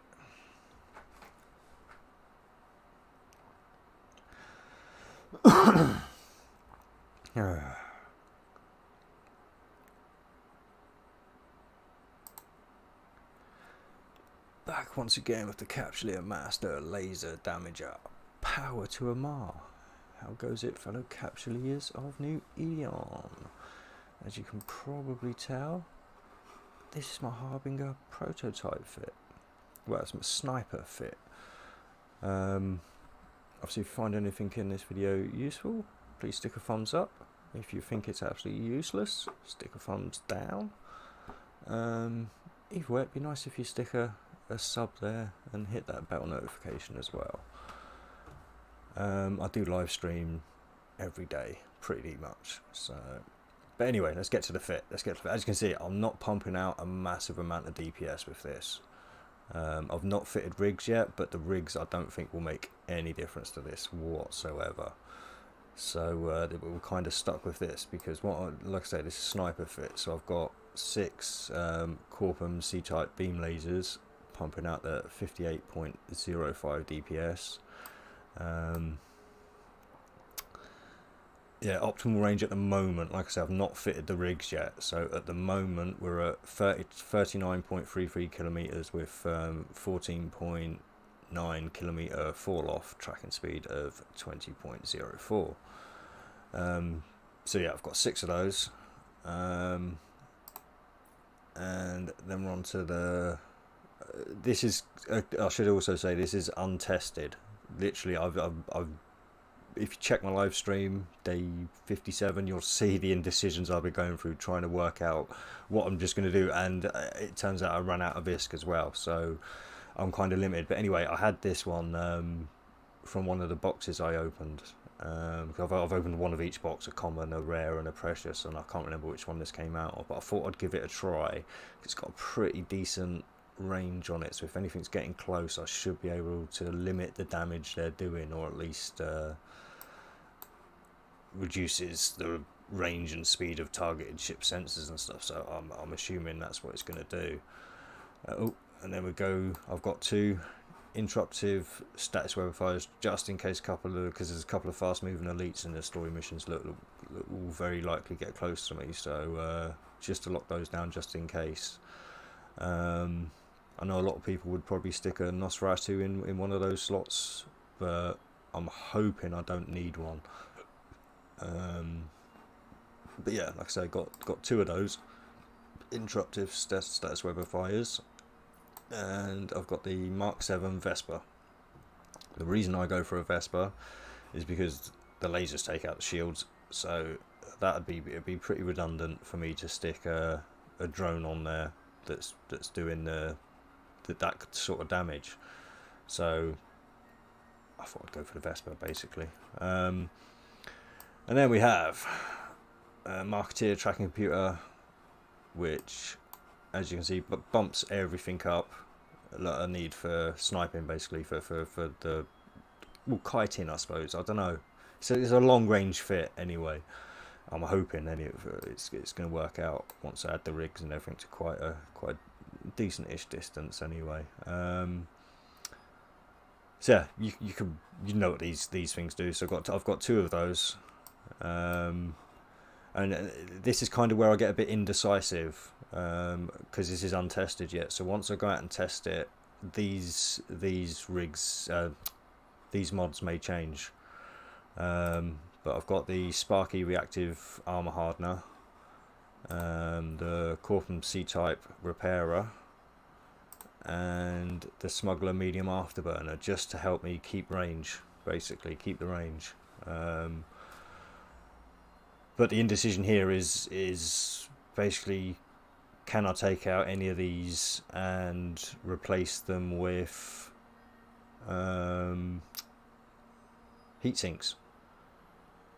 Back once again with the Capsuleer Master Laser Damager. Power to Amar. How goes it, fellow Capsuleers of New Eon? As you can probably tell, this is my Harbinger prototype fit. Well, it's my sniper fit. Obviously, if you find anything in this video useful, please stick a thumbs up. If you think it's absolutely useless, stick a thumbs down. Either way, it'd be nice if you stick a sub there and hit that bell notification as well. I do live stream every day, pretty much. So, but anyway, let's get to the fit. As you can see, I'm not pumping out a massive amount of DPS with this. I've not fitted rigs yet, but the rigs I don't think will make any difference to this whatsoever. So we're kind of stuck with this because like I say, this is sniper fit. So I've got 6 Corpum C-type beam lasers pumping out the 58.05 DPS. Yeah, optimal range at the moment, like I said, I've not fitted the rigs yet, so at the moment we're at 39.33 kilometers with 14.9 kilometer fall off, tracking speed of 20.04. So yeah, I've got 6 of those, and then we're on to the this is I should also say this is untested. Literally, I've if you check my live stream day 57, you'll see the indecisions I've been going through trying to work out what I'm just going to do, and it turns out I ran out of ISK as well, so I'm kind of limited. But anyway, I had this one from one of the boxes I opened. I've opened one of each box, a common, a rare and a precious, and I can't remember which one this came out of, but I thought I'd give it a try. It's got a pretty decent range on it, so if anything's getting close I should be able to limit the damage they're doing, or at least reduces the range and speed of targeted ship sensors and stuff, so I'm assuming that's what it's going to do. Oh, and then we go, I've got 2 interruptive status weather fires just in case because there's a couple of fast moving elites in the story missions that will very likely get close to me, so just to lock those down just in case. I know a lot of people would probably stick a Nosferatu in one of those slots, but I'm hoping I don't need one. But yeah, like I say, got 2 of those interruptive status weather fires, and I've got the Mark 7 Vesper. The reason I go for a Vesper is because the lasers take out the shields, so it'd be pretty redundant for me to stick a drone on there that's doing that sort of damage. So I thought I'd go for the Vesper basically. And then we have a Marketeer tracking computer, which, as you can see, bumps everything up. A need for sniping, basically, for the, well, kiting, I suppose. I don't know. So it's a long range fit anyway. I'm hoping it's going to work out once I add the rigs and everything to quite a decent-ish distance anyway. So yeah, you know what these things do. So I've got 2 of those. And this is kind of where I get a bit indecisive, because this is untested yet. So once I go out and test it, these rigs, these mods may change. But I've got the Sparky reactive armor hardener, the Corpum C-type repairer, and the Smuggler medium afterburner, just to help me keep range, basically keep the range. But the indecision here is basically, can I take out any of these and replace them with heat sinks,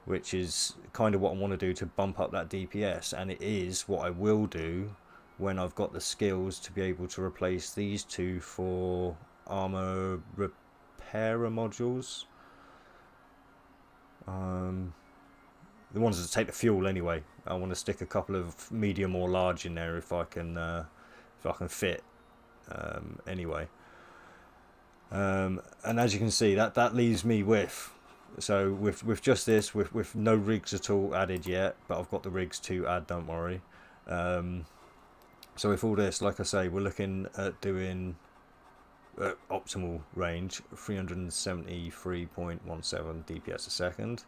which is kind of what I want to do to bump up that DPS, and it is what I will do when I've got the skills to be able to replace these 2 for armor repairer modules. The ones that take the fuel anyway. I want to stick a couple of medium or large in there if I can fit. Anyway, and as you can see, that leaves me with just this, with no rigs at all added yet, but I've got the rigs to add, don't worry. So with all this, like I say, we're looking at doing optimal range 373.17 DPS a second.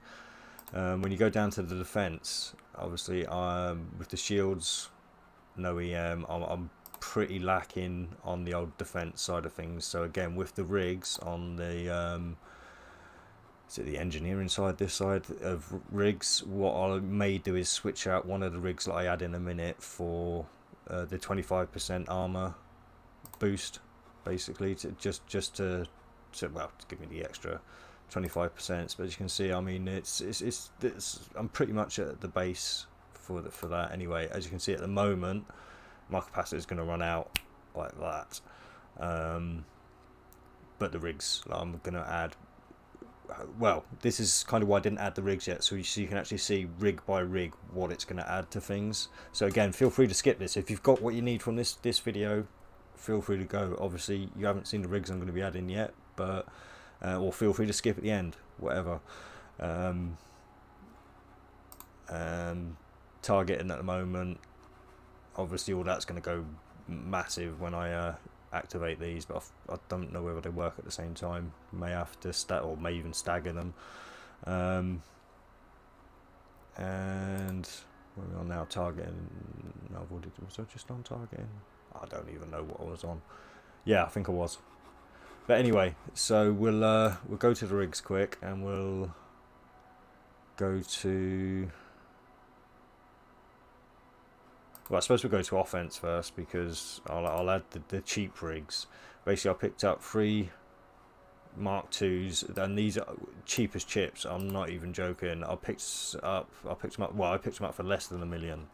When you go down to the defense, obviously with the shields, no EM, I'm pretty lacking on the old defense side of things. So again, with the rigs on the is it the engineering side, this side of rigs, what I may do is switch out one of the rigs that I add in a minute for the 25% armor boost, basically, to just to give me the extra 25%. But as you can see, I mean, it's I'm pretty much at the base for that anyway. As you can see at the moment, my capacitor is going to run out like that. But the rigs, I'm going to add. Well, this is kind of why I didn't add the rigs yet, so you can actually see rig by rig what it's going to add to things. So again, feel free to skip this if you've got what you need from this video. Feel free to go. Obviously, you haven't seen the rigs I'm going to be adding yet, but or feel free to skip at the end, whatever. Targeting at the moment, obviously all that's going to go massive when I activate these, but I don't know whether they work at the same time. May have to or may even stagger them. And we're on now targeting. No, was I just on targeting? I don't even know what I was on. Yeah, I think I was. But anyway, so we'll go to the rigs quick, and we'll go to. Well, I suppose we'll go to offense first, because I'll add the cheap rigs. Basically, I picked up 3 Mark IIs, and these are cheap as chips. I'm not even joking. I picked them up. Well, I picked them up for less than $1 million.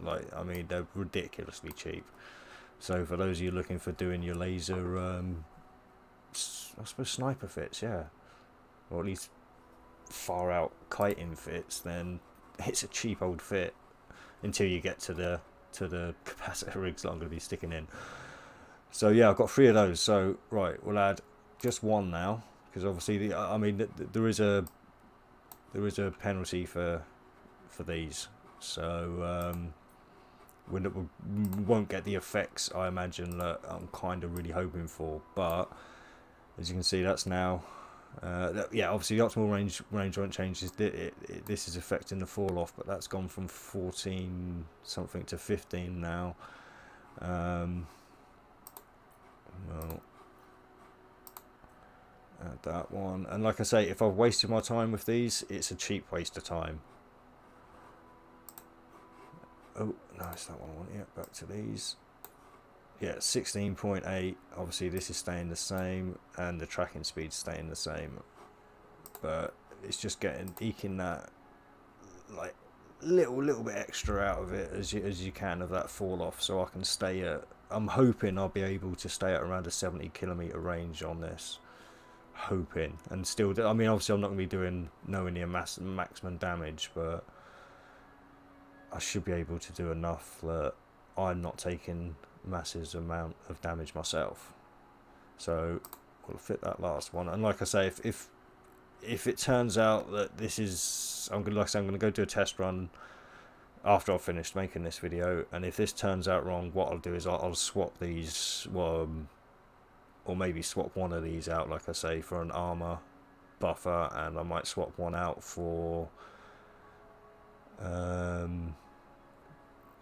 I mean, they're ridiculously cheap. So for those of you looking for doing your laser, I suppose sniper fits, yeah, or at least far out kiting fits, then it's a cheap old fit. Until you get to the capacitor rigs that I'm going to be sticking in. So yeah, I've got 3 of those. So right, we'll add just one now, because obviously I mean there is a penalty for these. So we won't get the effects I imagine that I'm kind of really hoping for. But as you can see, that's now yeah, obviously the optimal range won't change. This is affecting the fall off, but that's gone from 14 something to 15 now. Well, add that one, and like I say, if I've wasted my time with these, it's a cheap waste of time. Oh no, it's that one I want. Yeah, back to these. Yeah, 16.8. Obviously this is staying the same, and the tracking speed's staying the same, but it's just eking that like little bit extra out of it as you can of that fall off, so I can stay at, I'm hoping I'll be able to stay at around a 70 kilometer range on this, hoping, and still, I mean obviously I'm not going to be doing nowhere near maximum damage, but I should be able to do enough that I'm not taking massive amount of damage myself. So we'll fit that last one, and like I say, if it turns out that this is, I'm going to go do a test run after I've finished making this video, and if this turns out wrong, what I'll do is I'll swap these, or maybe swap one of these out, like I say, for an armor buffer, and I might swap one out for the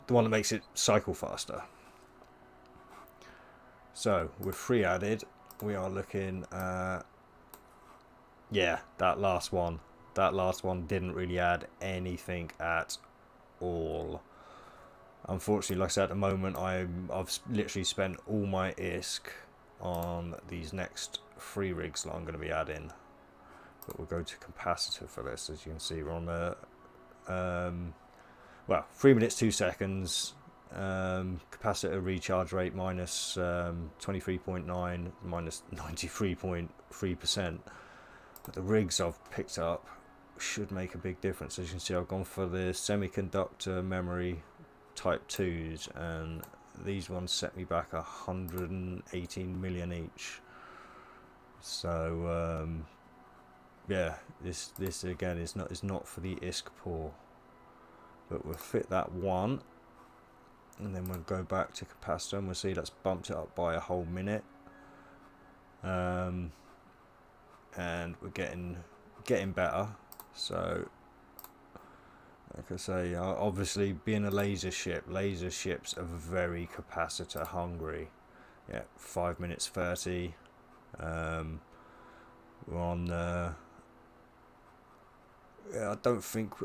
one that makes it cycle faster. So with 3 added, we are looking at, yeah, that last one didn't really add anything at all. Unfortunately, like I said, at the moment I've literally spent all my ISK on these next 3 rigs that I'm going to be adding. But we'll go to capacitor for this. As you can see, we're on the well, 3 minutes 2 seconds. Capacitor recharge rate minus 23.9, minus 93.3%. But the rigs I've picked up should make a big difference. As you can see, I've gone for the semiconductor memory type 2s, and these ones set me back 118 million each. So yeah, this again is not for the ISK poor, but we'll fit that one, and then we'll go back to capacitor, and we'll see that's bumped it up by a whole minute. And we're getting better. So like I say, obviously being a laser ship, laser ships are very capacitor hungry. Yeah, 5 minutes 30. We're on yeah, I don't think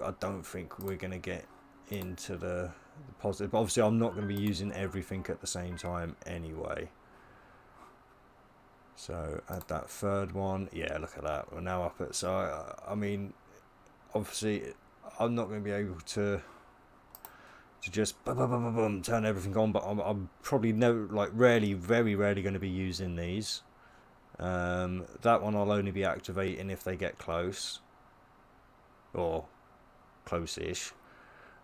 we're gonna get into the positive. Obviously I'm not going to be using everything at the same time anyway. So add that 3rd one. Yeah, look at that. We're now up at, so I mean, obviously I'm not going to be able to just turn everything on, but I'm probably very rarely going to be using these. That one I'll only be activating if they get close, or close-ish.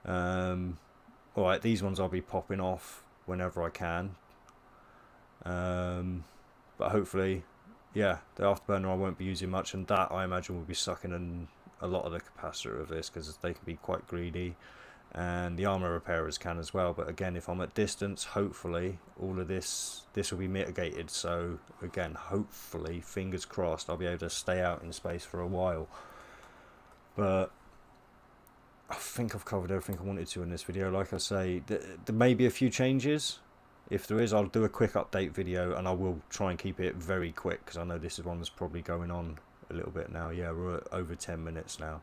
Alright, these ones I'll be popping off whenever I can. But hopefully, yeah, the afterburner I won't be using much, and that I imagine will be sucking in a lot of the capacitor of this, because they can be quite greedy, and the armor repairers can as well. But again, if I'm at distance, hopefully all of this will be mitigated. So again, hopefully, fingers crossed, I'll be able to stay out in space for a while. But I think I've covered everything I wanted to in this video. Like I say, there may be a few changes. If there is, I'll do a quick update video, and I will try and keep it very quick, because I know this is one that's probably going on a little bit now. Yeah, we're at over 10 minutes now.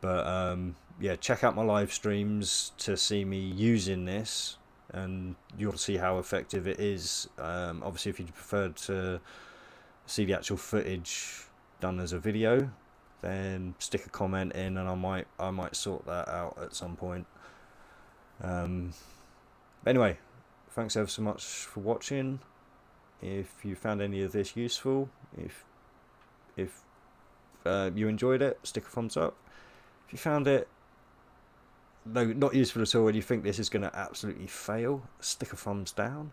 But yeah, check out my live streams to see me using this, and you'll see how effective it is. Obviously, if you prefer to see the actual footage done as a video, then stick a comment in, and I might sort that out at some point. Anyway, thanks ever so much for watching. If you found any of this useful, if you enjoyed it, stick a thumbs up. If you found it not useful at all, and you think this is going to absolutely fail, stick a thumbs down.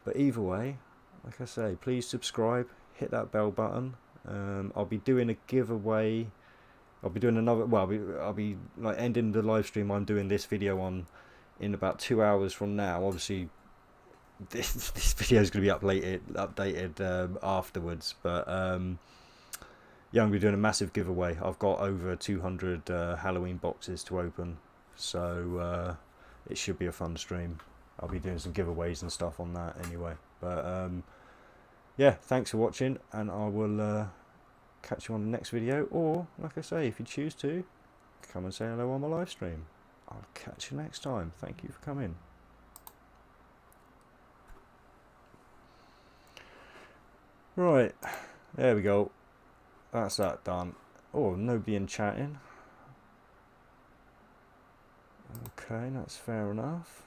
But either way, like I say, please subscribe, hit that bell button. I'll be doing a giveaway. I'll be doing another. Well, I'll be like ending the live stream I'm doing this video on in about 2 hours from now. Obviously, this video is going to be updated afterwards. But yeah, I'm going to be doing a massive giveaway. I've got over 200 Halloween boxes to open, so it should be a fun stream. I'll be doing some giveaways and stuff on that anyway. But yeah, thanks for watching, and I will catch you on the next video. Or, like I say, if you choose to, come and say hello on my live stream. I'll catch you next time. Thank you for coming. Right, there we go. That's that done. Oh, nobody in chatting. Okay, that's fair enough.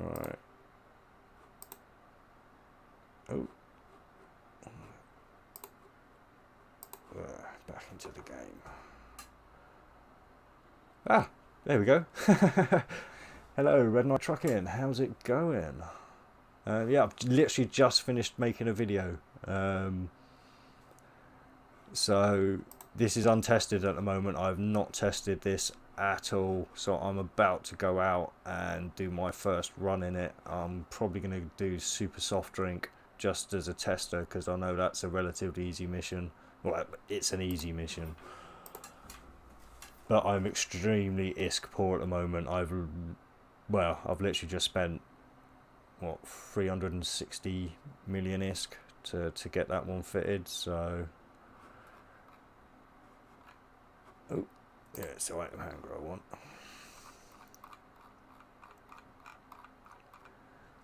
Right. Oh. Back into the game. Ah, there we go. Hello, Red Knight Trucking. How's it going? Yeah, I've literally just finished making a video. So this is untested at the moment. I've not tested this at all, so I'm about to go out and do my first run in it. I'm probably going to do super soft drink just as a tester, because I know that's a relatively easy mission. Well, it's an easy mission, but I'm extremely ISK poor at the moment. I've literally just spent what 360 million ISK to get that one fitted. So oh yeah, it's the item hanger I want.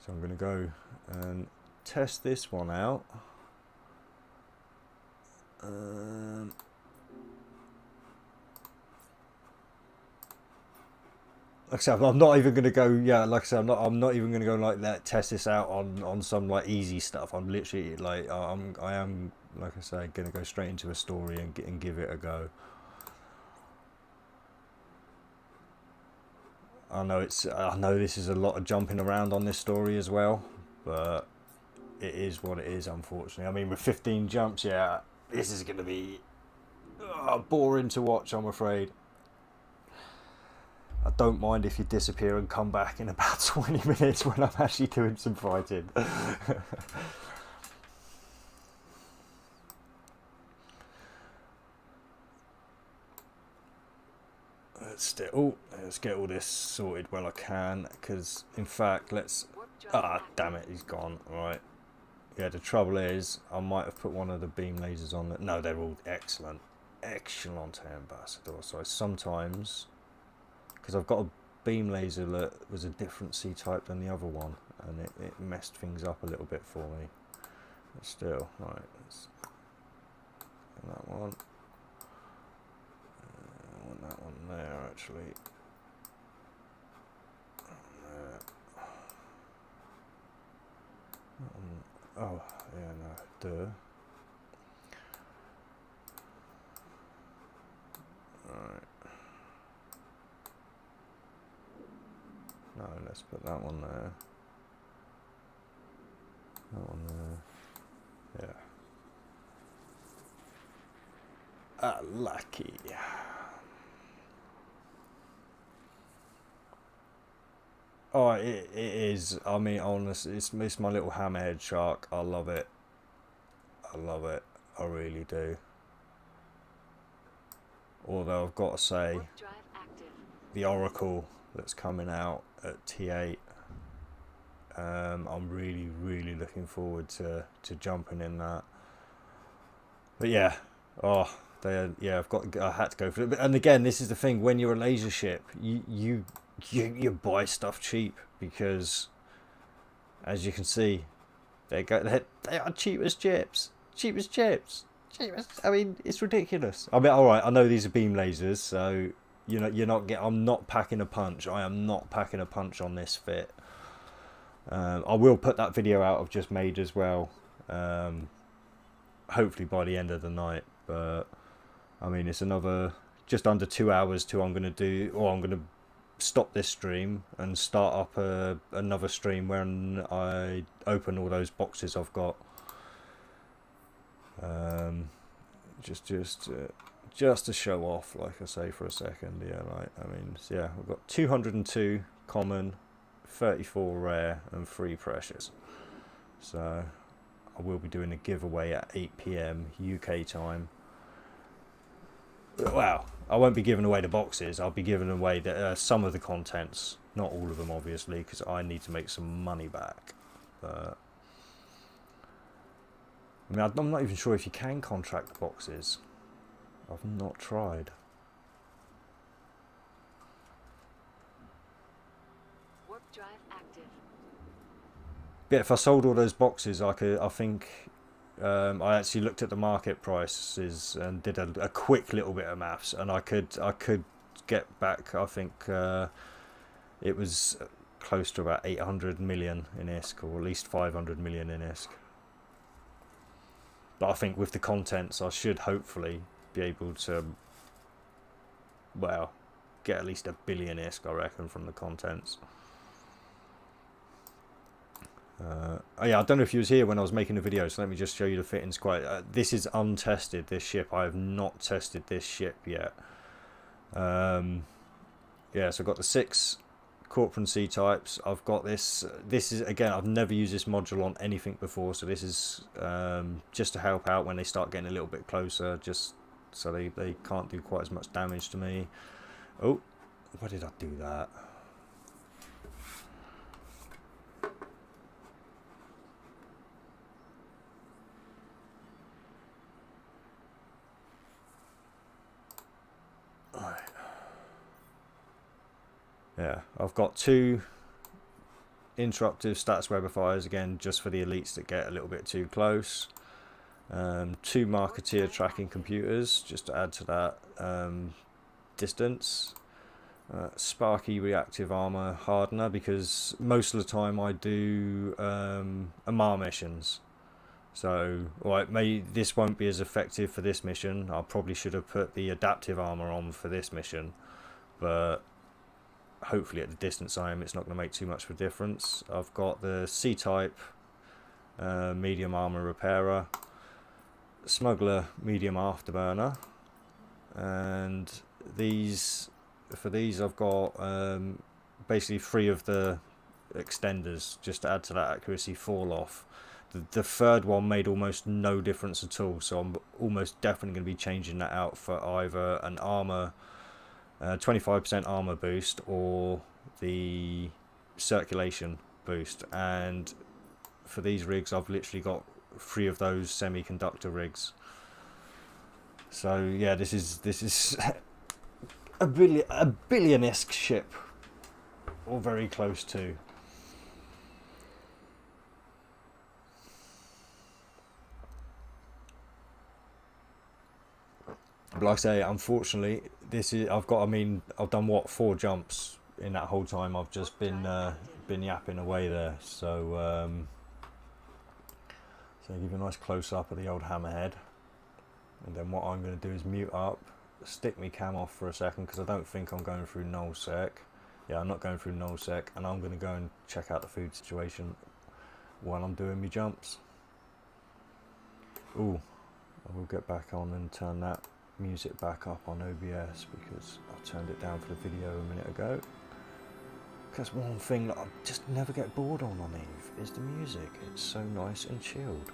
So I'm going to go and test this one out. Like I said, I'm not even going to go. Yeah, like I said, I'm not even going to go like that. Test this out on some like easy stuff. I'm literally like I am like I say, going to go straight into a story and give it a go. I know this is a lot of jumping around on this story as well, but it is what it is, unfortunately. I mean, with 15 jumps, yeah, this is going to be boring to watch, I'm afraid. I don't mind if you disappear and come back in about 20 minutes when I'm actually doing some fighting. Let's get all this sorted while I can, because in fact, damn it, he's gone. Right. Yeah, the trouble is, I might have put one of the beam lasers on it. No, they're all excellent. Excellent ambassador. So sometimes, because I've got a beam laser that was a different C-type than the other one, and it messed things up a little bit for me. But still, right, let's get that one. I want that one there, actually. There. Oh, yeah, no, duh. Alright. No, let's put that one there. That one there. Yeah. Lucky. Oh, it is. I mean, honestly, it's my little hammerhead shark. I love it. I love it. I really do. Although I've got to say, the Oracle that's coming out at T8, I'm really, really looking forward to jumping in that. But yeah, I had to go for it. And again, this is the thing: when you're a laser ship, you buy stuff cheap, because as you can see, they are cheap as chips. I mean, it's ridiculous. I mean, all right, I know these are beam lasers, so I'm not packing a punch. I am not packing a punch on this fit. I will put that video out I've just made as well, hopefully by the end of the night. But I mean, it's another just under 2 hours till I'm going to stop this stream and start up another stream when I open all those boxes I've got. Just to show off, like I say, for a second. Yeah, like, I mean, yeah, we've got 202 common, 34 rare, and 3 precious. So I will be doing a giveaway at 8 PM UK time. Well, I won't be giving away the boxes. I'll be giving away some of the contents, not all of them, obviously, because I need to make some money back. But I mean, I'm not even sure if you can contract boxes. I've not tried. Warp drive active. But if I sold all those boxes, I think I actually looked at the market prices and did a quick little bit of maths, and I could get back. I think it was close to about 800 million in ISK, or at least 500 million in ISK. But I think with the contents, I should hopefully be able to, well, get at least 1 billion ISK, I reckon, from the contents. Oh yeah, I don't know if you was here when I was making the video, so let me just show you the fittings. This is untested, this ship. I have not tested this ship yet. Yeah, so I've got the 6 Corcoran C types. I've got this is, again, I've never used this module on anything before, so this is just to help out when they start getting a little bit closer, just so they can't do quite as much damage to me. Oh, why did I do that? Yeah, I've got 2 interruptive stats webifiers, again, just for the elites that get a little bit too close. 2 marketeer tracking computers, just to add to that distance. Sparky reactive armor hardener, because most of the time I do Amar missions. So, right, this won't be as effective for this mission. I probably should have put the adaptive armor on for this mission, but hopefully at the distance I am, it's not going to make too much of a difference. I've got the C-type medium armor repairer, smuggler medium afterburner, and for these I've got basically 3 of the extenders, just to add to that accuracy fall off. The third one made almost no difference at all, so I'm almost definitely going to be changing that out for either an armor 25% armor boost or the circulation boost. And for these rigs, I've literally got 3 of those semiconductor rigs. So yeah, this is a billion-esque ship, or very close to. But like I say, unfortunately, I've done what, 4 jumps in that whole time. I've just been yapping away there. So give you a nice close up of the old hammerhead, and then what I'm going to do is mute up, stick my cam off for a second, because I don't think I'm going through nullsec. Yeah, I'm not going through nullsec, and I'm going to go and check out the food situation while I'm doing my jumps. Ooh, I will get back on and turn that music back up on OBS, because I turned it down for the video a minute ago. Because one thing that I just never get bored on Eve is the music. It's so nice and chilled.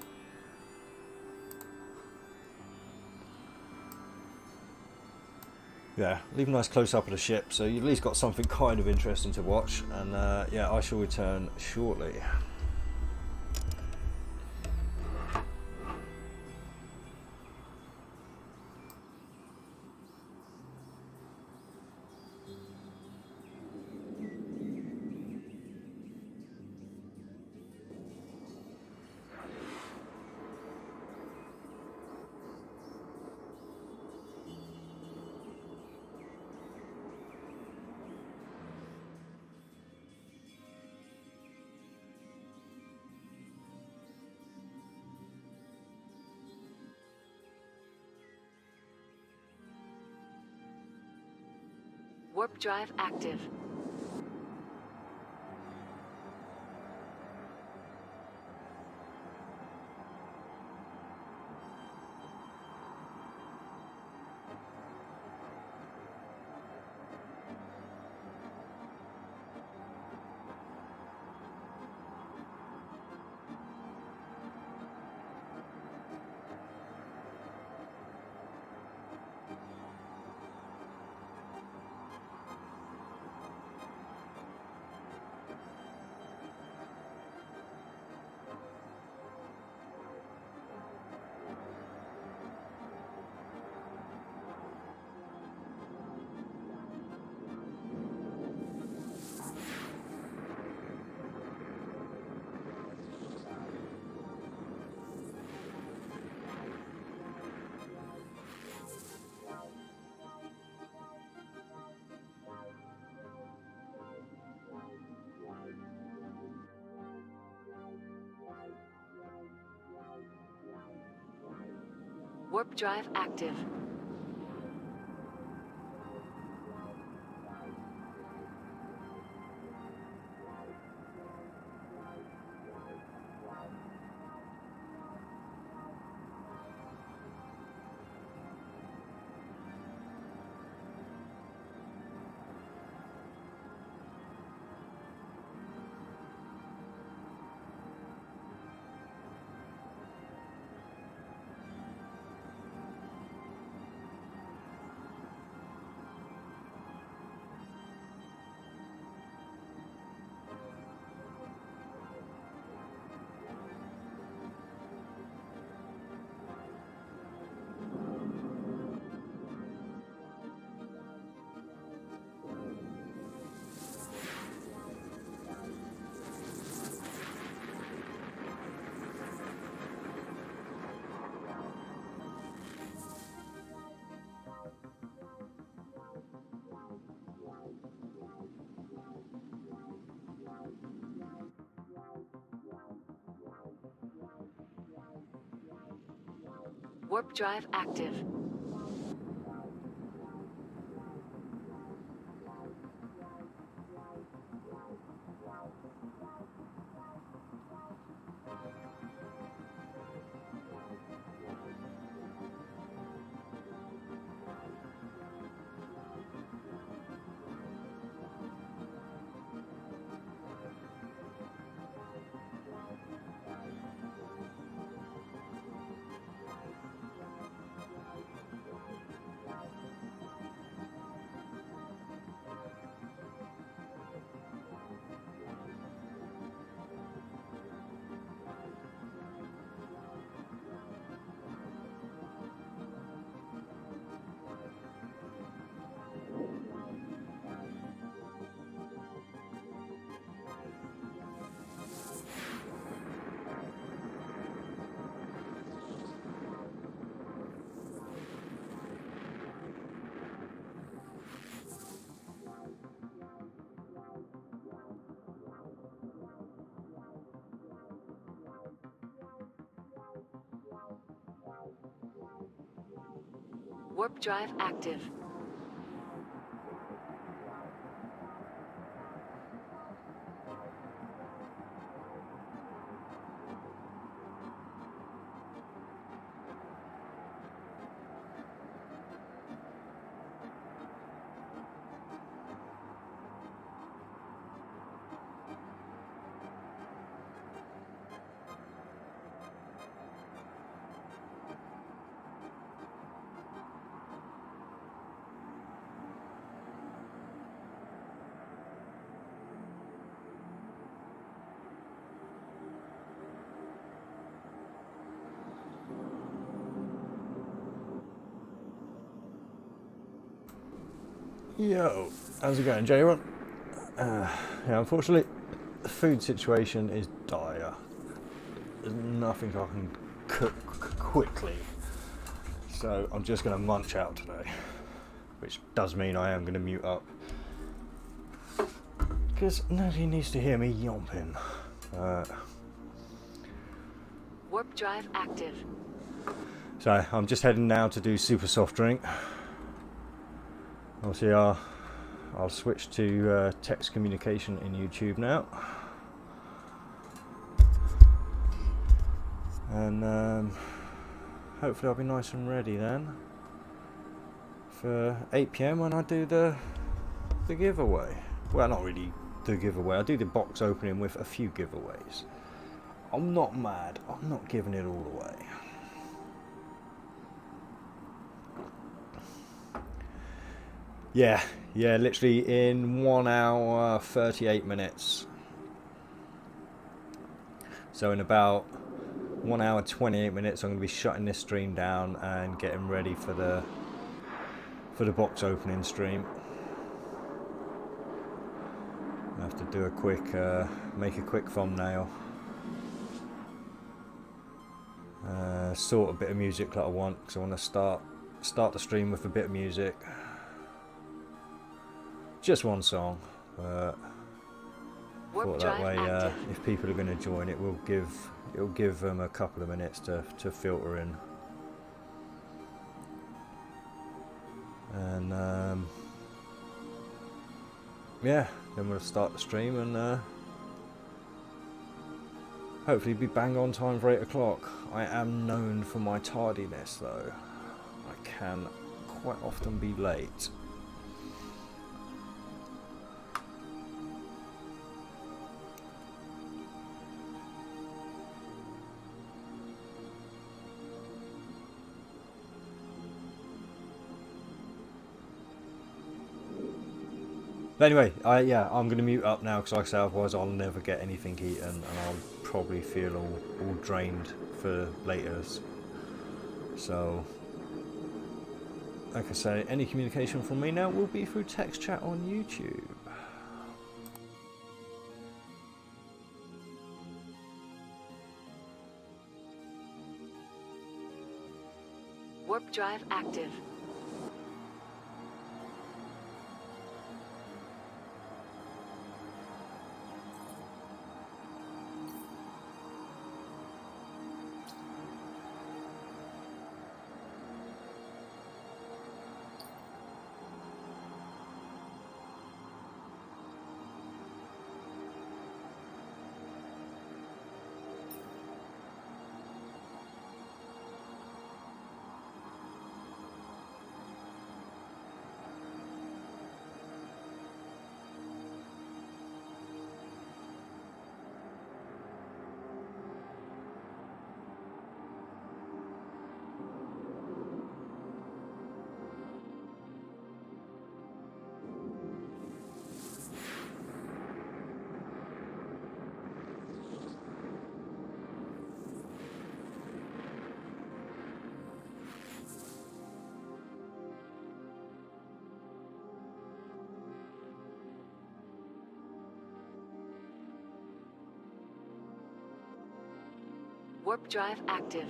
Yeah, leave a nice close up of the ship, so you at least got something kind of interesting to watch. And yeah, I shall return shortly. Warp drive active. Warp drive active. Warp drive active. Warp drive active. Yo, how's it going, J1? Yeah, unfortunately, the food situation is dire. There's nothing I can cook quickly, so I'm just going to munch out today, which does mean I am going to mute up, because nobody needs to hear me yomping. Warp drive active. So I'm just heading now to do super soft drink. Obviously our I'll switch to text communication in YouTube now. And hopefully I'll be nice and ready then for 8 PM when I do the giveaway. Well, not really the giveaway. I do the box opening with a few giveaways. I'm not mad. I'm not giving it all away. Yeah, literally in 1 hour 38 minutes. So in about 1 hour 28 minutes I'm going to be shutting this stream down and getting ready for the box opening stream. I have to do a quick make a quick thumbnail, sort a bit of music that I want, because I want to start the stream with a bit of music. Just one song, but thought that way if people are going to join, it'll give them a couple of minutes to filter in. And yeah, then we'll start the stream and hopefully be bang on time for 8 o'clock. I am known for my tardiness though. I can quite often be late. But anyway, I'm going to mute up now because like I say, otherwise I'll never get anything eaten and I'll probably feel all drained for later. So, like I say, any communication from me now will be through text chat on YouTube. Warp drive active. Warp drive active.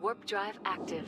Warp drive active.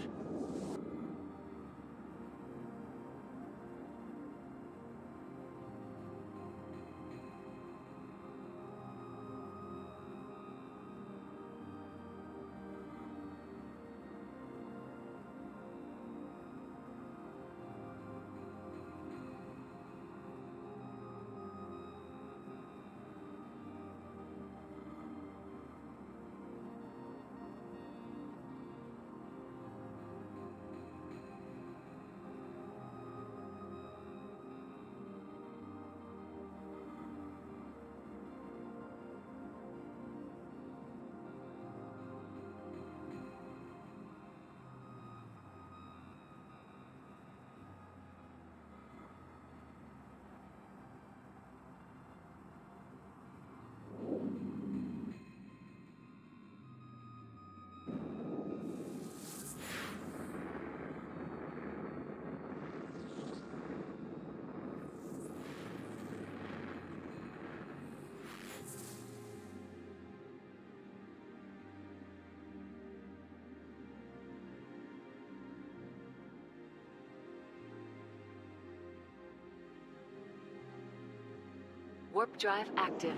Warp drive active.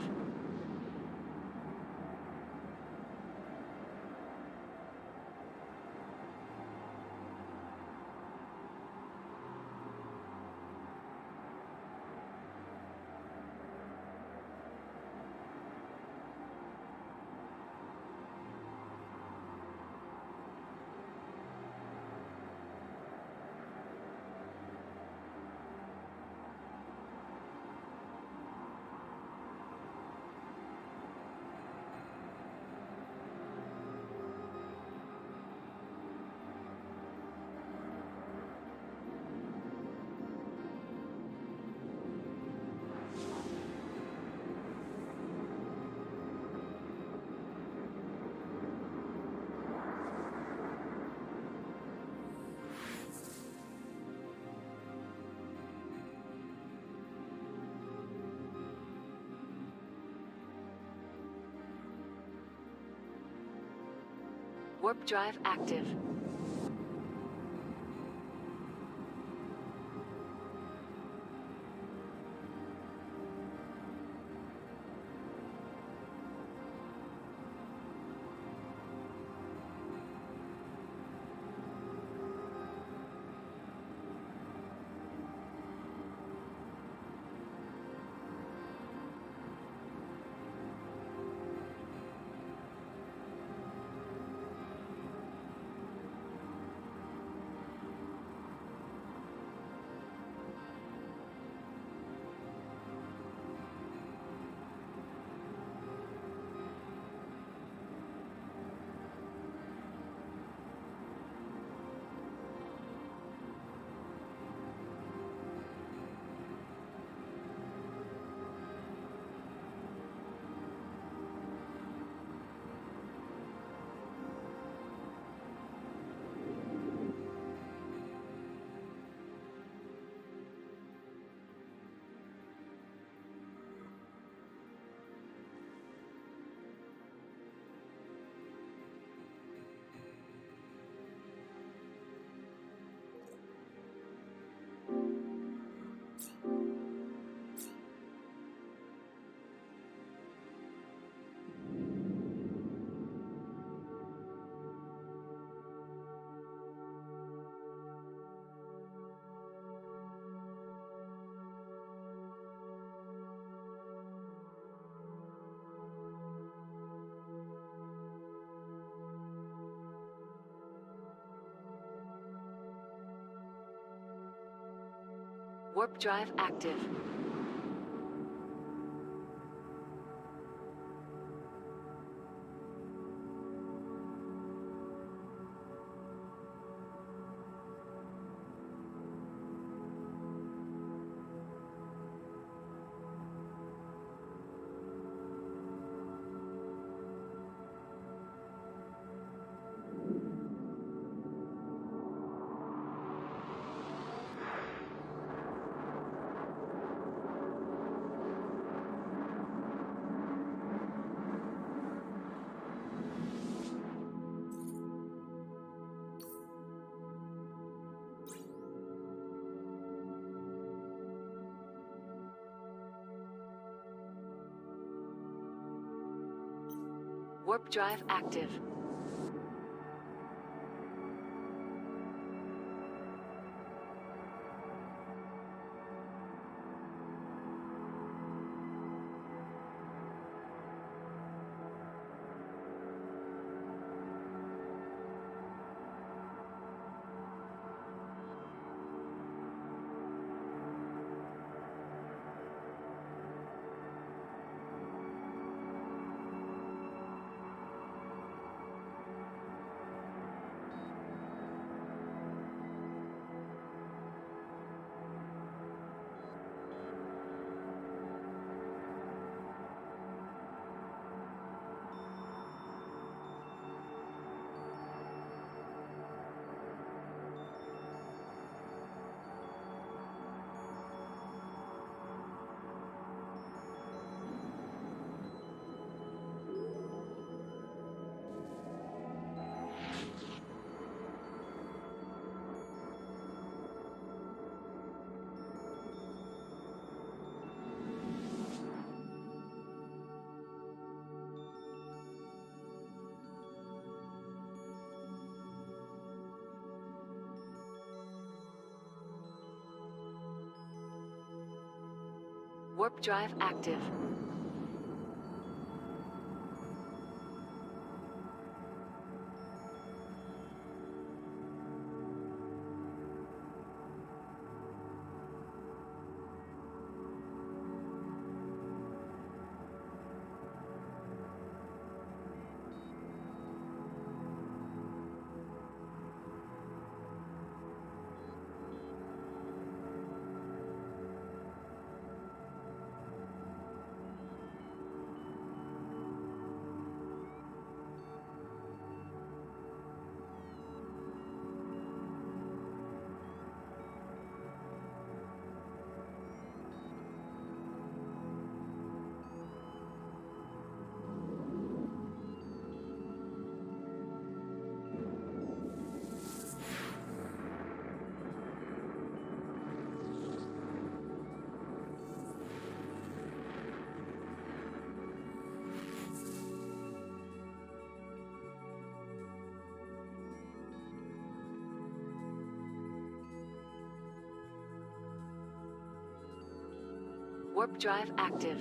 Warp drive active. Warp drive active. Warp drive active. Warp drive active. Warp drive active.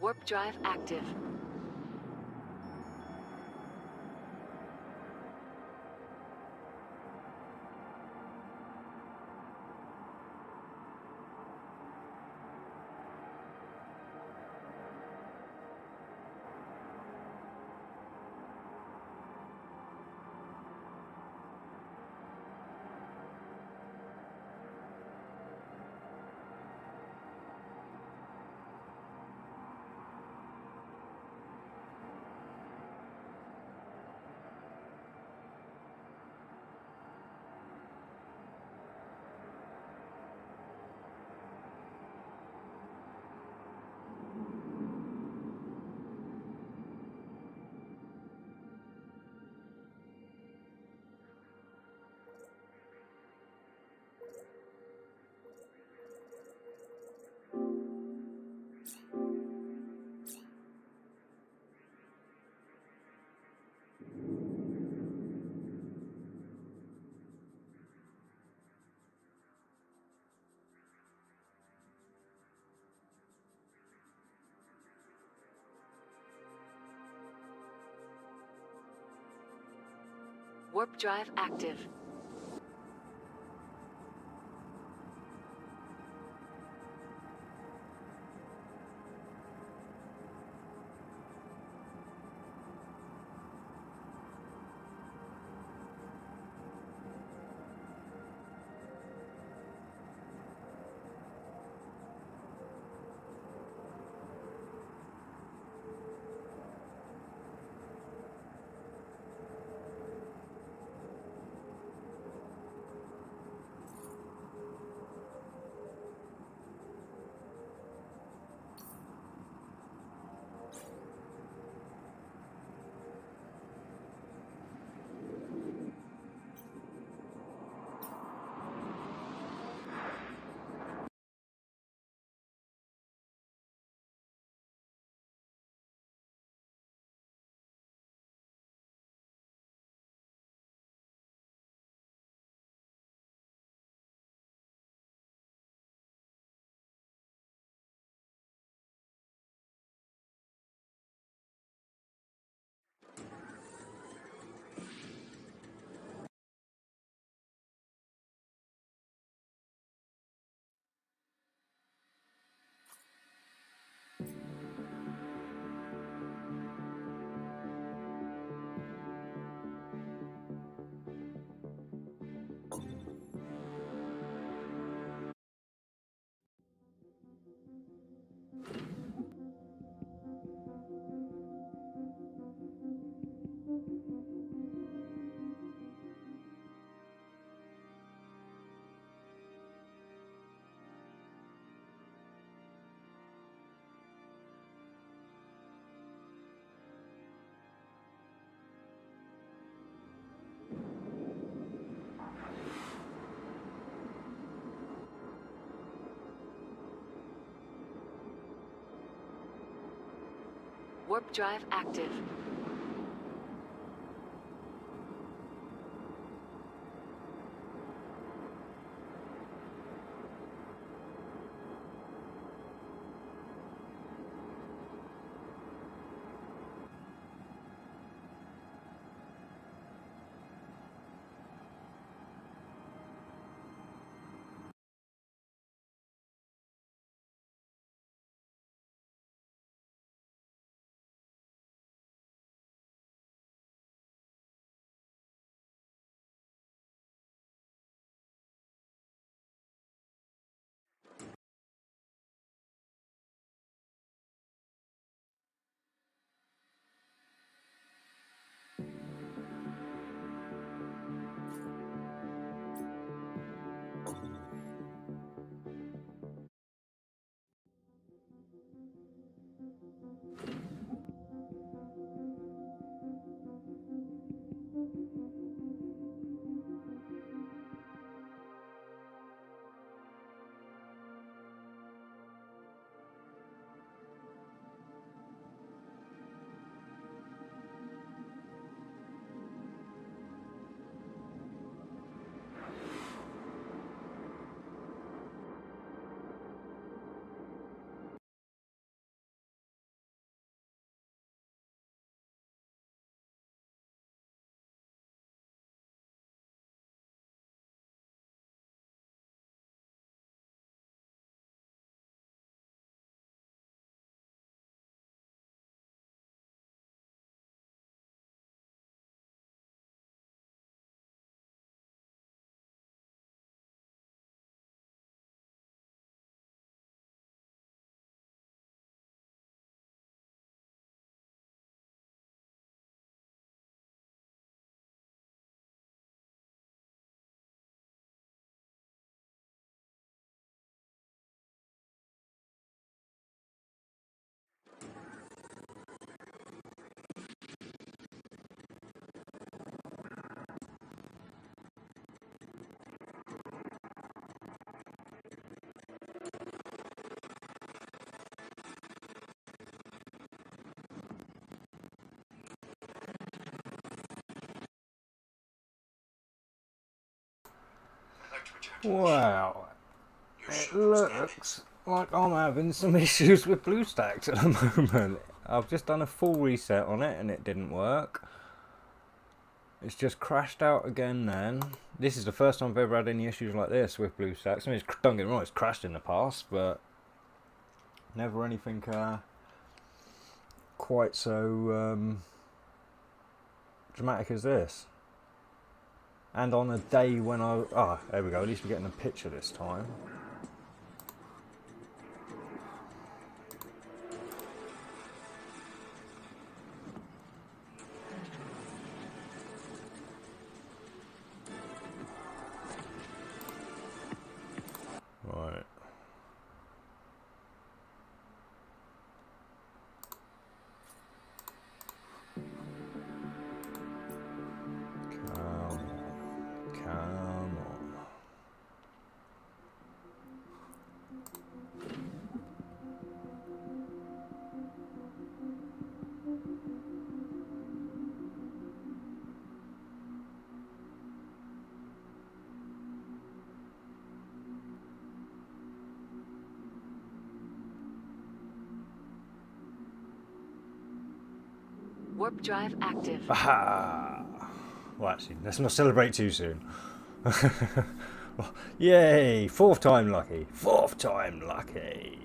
Warp drive active. Warp drive active. Warp drive active. Wow, it looks like I'm having some issues with BlueStacks at the moment. I've just done a full reset on it and it didn't work. It's just crashed out again then. This is the first time I've ever had any issues like this with BlueStacks. I mean, don't get me wrong, it's crashed in the past, but never anything quite so dramatic as this. And on a day when there we go, at least we're getting a picture this time. Right. Come on. Warp drive active. Aha! Well, actually, let's not celebrate too soon. Yay! Fourth time lucky. Fourth time lucky.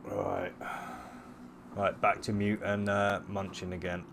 Right. Right, back to mute and munching again.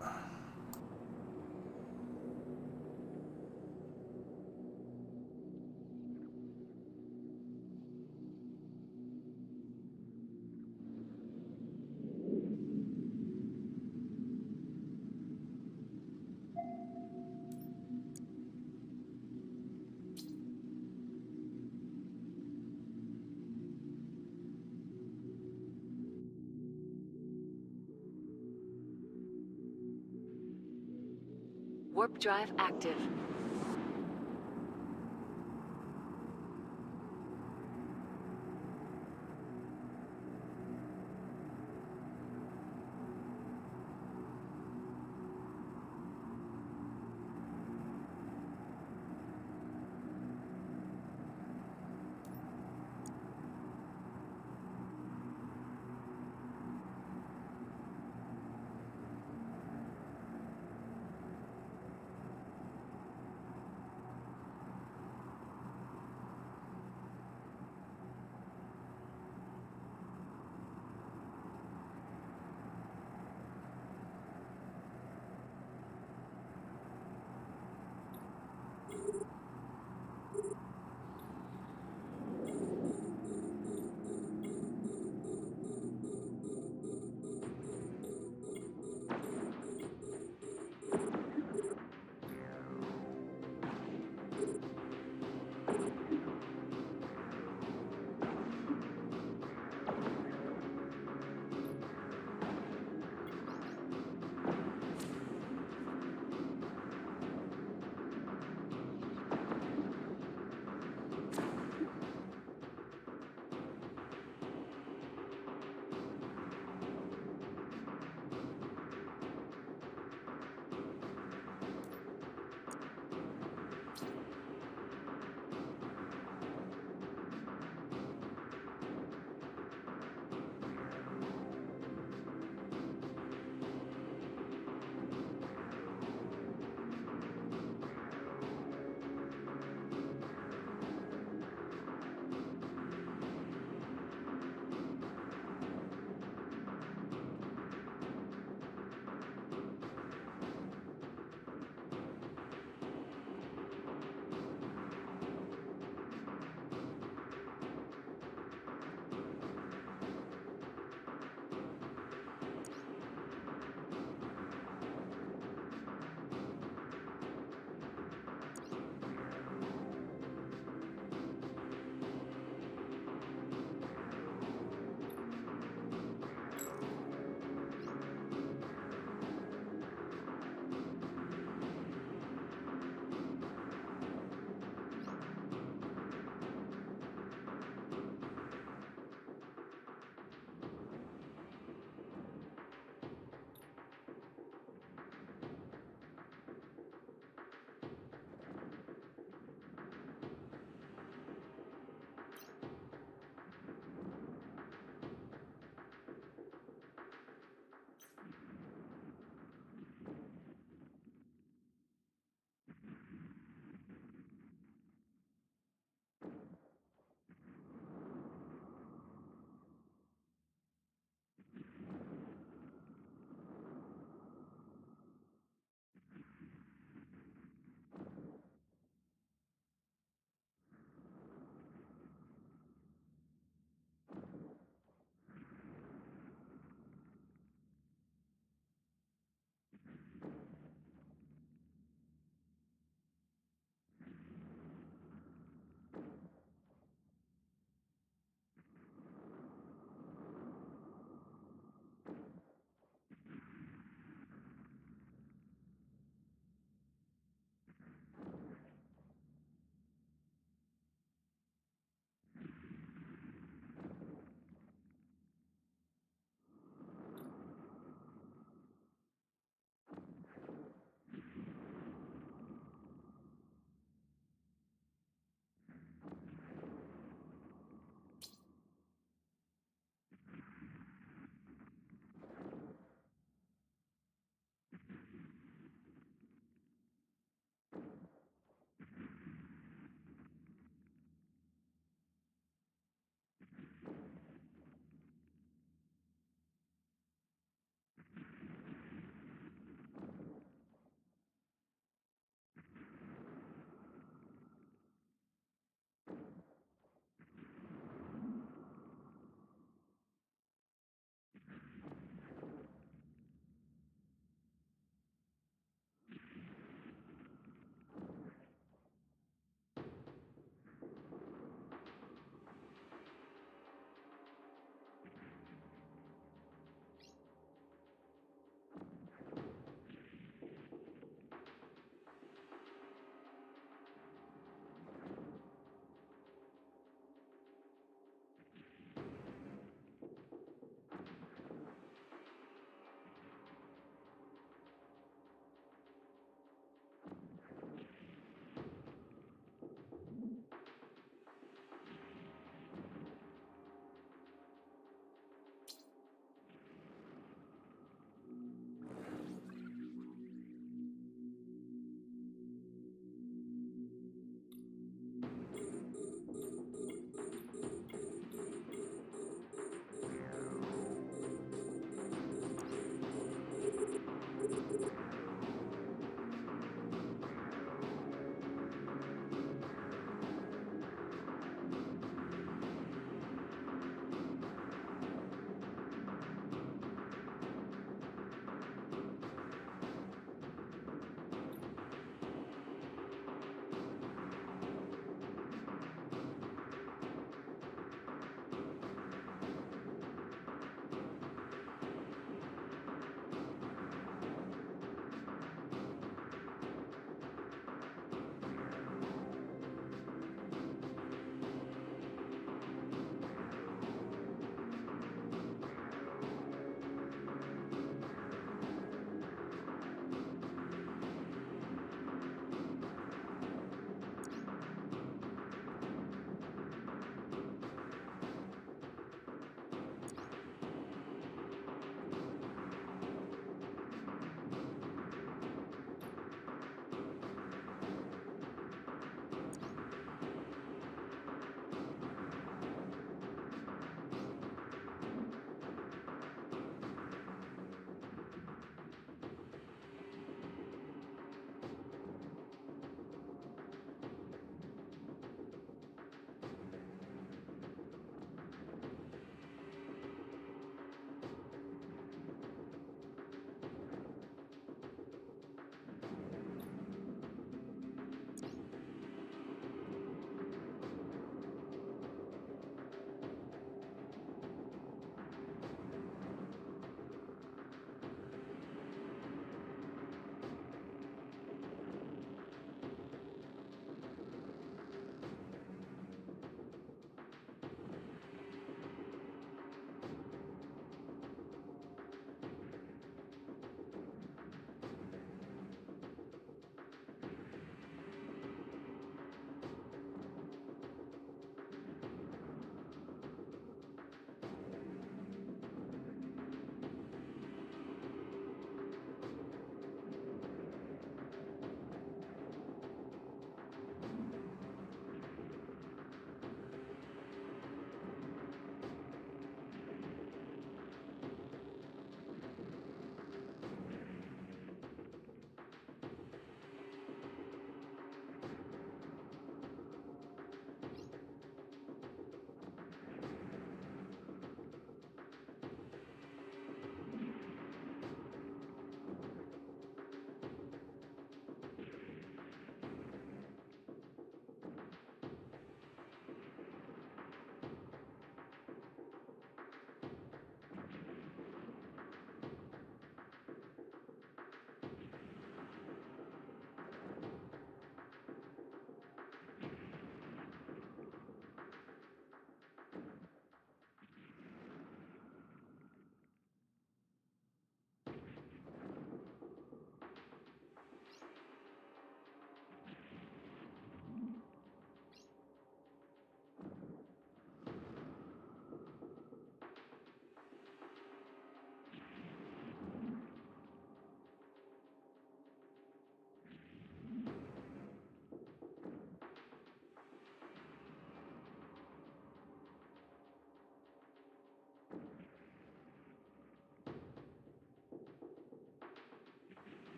Warp drive active.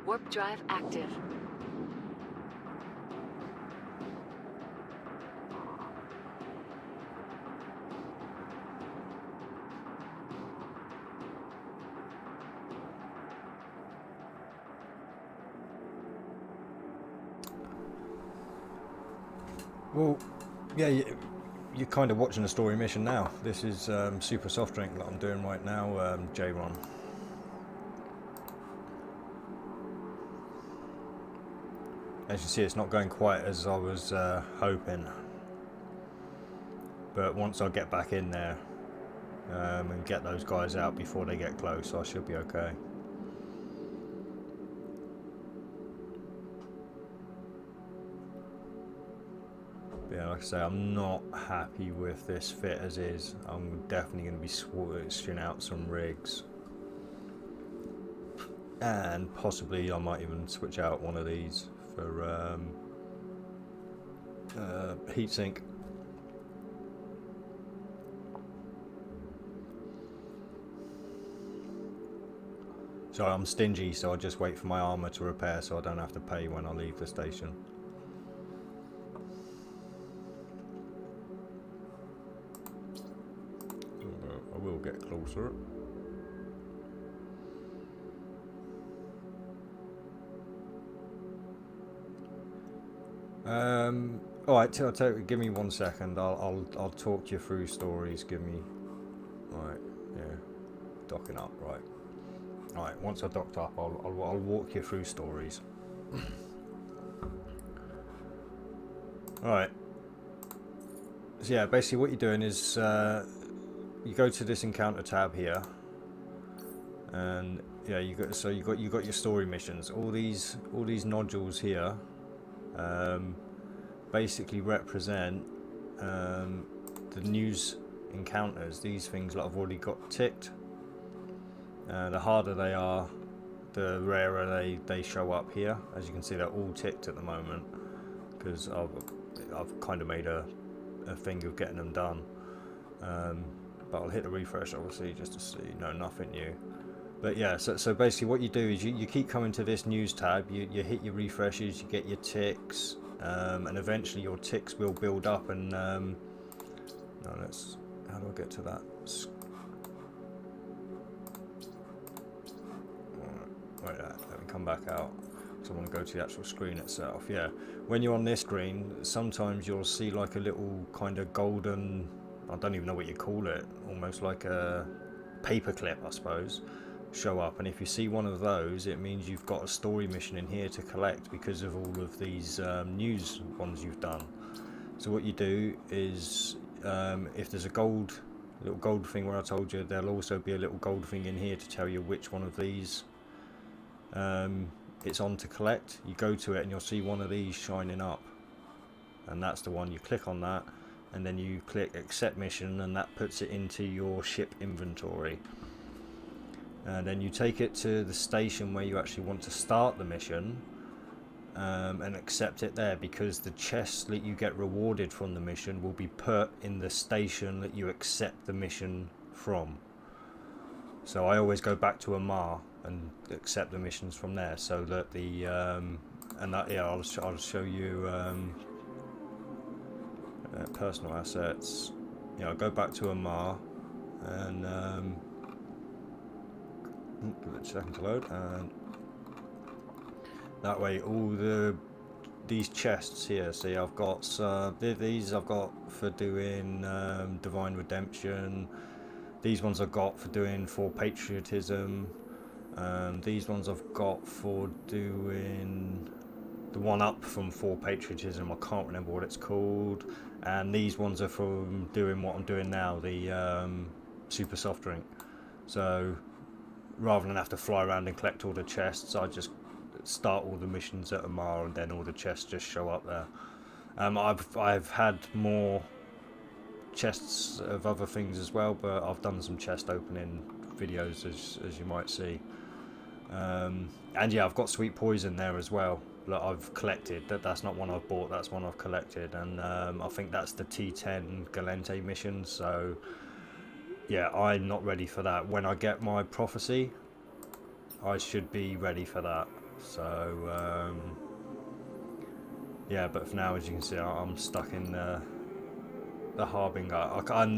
Warp drive active. Well, yeah, you're kind of watching a story mission now. This is super soft drink that I'm doing right now, J-Ron. As you see, it's not going quite as I was hoping. But once I get back in there and get those guys out before they get close, I should be okay. Yeah, like I say, I'm not happy with this fit as is. I'm definitely going to be switching out some rigs. And possibly I might even switch out one of these for heatsink. So I'm stingy, so I just wait for my armour to repair so I don't have to pay when I leave the station. I will get closer. All right, give me 1 second. I'll talk you through stories. Give me. All right, yeah, docking up. Right. All right. Once I've docked up, I'll walk you through stories. All right. So yeah, basically what you're doing is you go to this encounter tab here, and yeah, you got your story missions. All these nodules here basically represent the news encounters. These things that I've already got ticked. The harder they are, the rarer they show up here. As you can see, they're all ticked at the moment because I've kind of made a thing of getting them done. But I'll hit the refresh obviously just to see. No, nothing new. But yeah, so basically what you do is you keep coming to this news tab, you hit your refreshes, you get your ticks, and eventually your ticks will build up and how do I get to that? Right, let me come back out because I want to go to the actual screen itself. Yeah, when you're on this screen, sometimes you'll see like a little kind of golden, I don't even know what you call it, almost like a paperclip, I suppose, show up. And if you see one of those, it means you've got a story mission in here to collect because of all of these news ones you've done. So what you do is if there's a little gold thing where I told you, there'll also be a little gold thing in here to tell you which one of these it's on to collect. You go to it and you'll see one of these shining up, and that's the one. You click on that and then you click accept mission, and that puts it into your ship inventory, and then you take it to the station where you actually want to start the mission and accept it there, because the chests that you get rewarded from the mission will be put in the station that you accept the mission from. So I always go back to Amar and accept the missions from there, so that the I'll show you personal assets. Yeah, I'll go back to Amar and give it a second to load, and that way all these chests here, see, I've got these I've got for doing divine redemption. These ones I've got for doing for patriotism. These ones I've got for doing the one up from for patriotism. I can't remember what it's called. And these ones are from doing what I'm doing now, the super soft drink. So rather than have to fly around and collect all the chests, I just start all the missions at Amar, and then all the chests just show up there. I've had more chests of other things as well, but I've done some chest opening videos as you might see. And yeah, I've got sweet poison there as well that I've collected. That's not one I've bought, that's one I've collected, and I think that's the T10 Galente mission. So yeah, I'm not ready for that. When I get my prophecy, I should be ready for that. So yeah, but for now, as you can see, I'm stuck in the Harbinger. I can,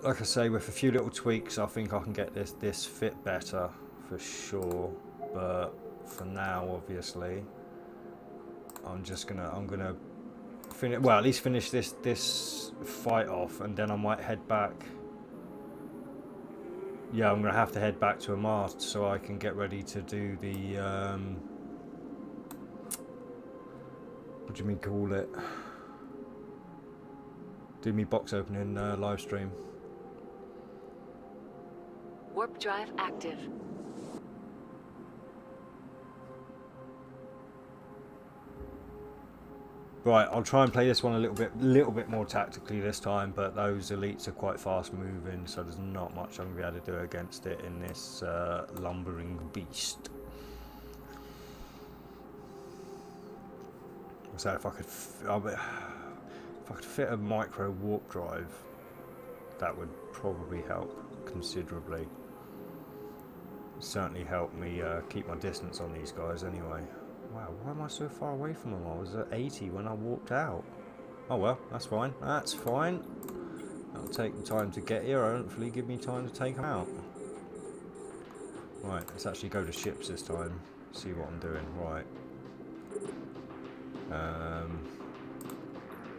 like I say, with a few little tweaks, I think I can get this fit better for sure. But for now, obviously, I'm gonna finish. Well, at least finish this fight off, and then I might head back. Yeah, I'm gonna have to head back to a mast so I can get ready to do the what do you mean call it? Do me box opening live stream. Warp drive active. Right, I'll try and play this one a little bit more tactically this time, but those elites are quite fast moving, so there's not much I'm gonna be able to do against it in this lumbering beast. So if I could fit a micro warp drive, that would probably help considerably. Certainly help me keep my distance on these guys anyway. Wow, why am I so far away from them? I was at 80 when I walked out. Oh well, that's fine. That's fine. That'll take the time to get here. Hopefully give me time to take them out. Right, let's actually go to ships this time. See what I'm doing. Right.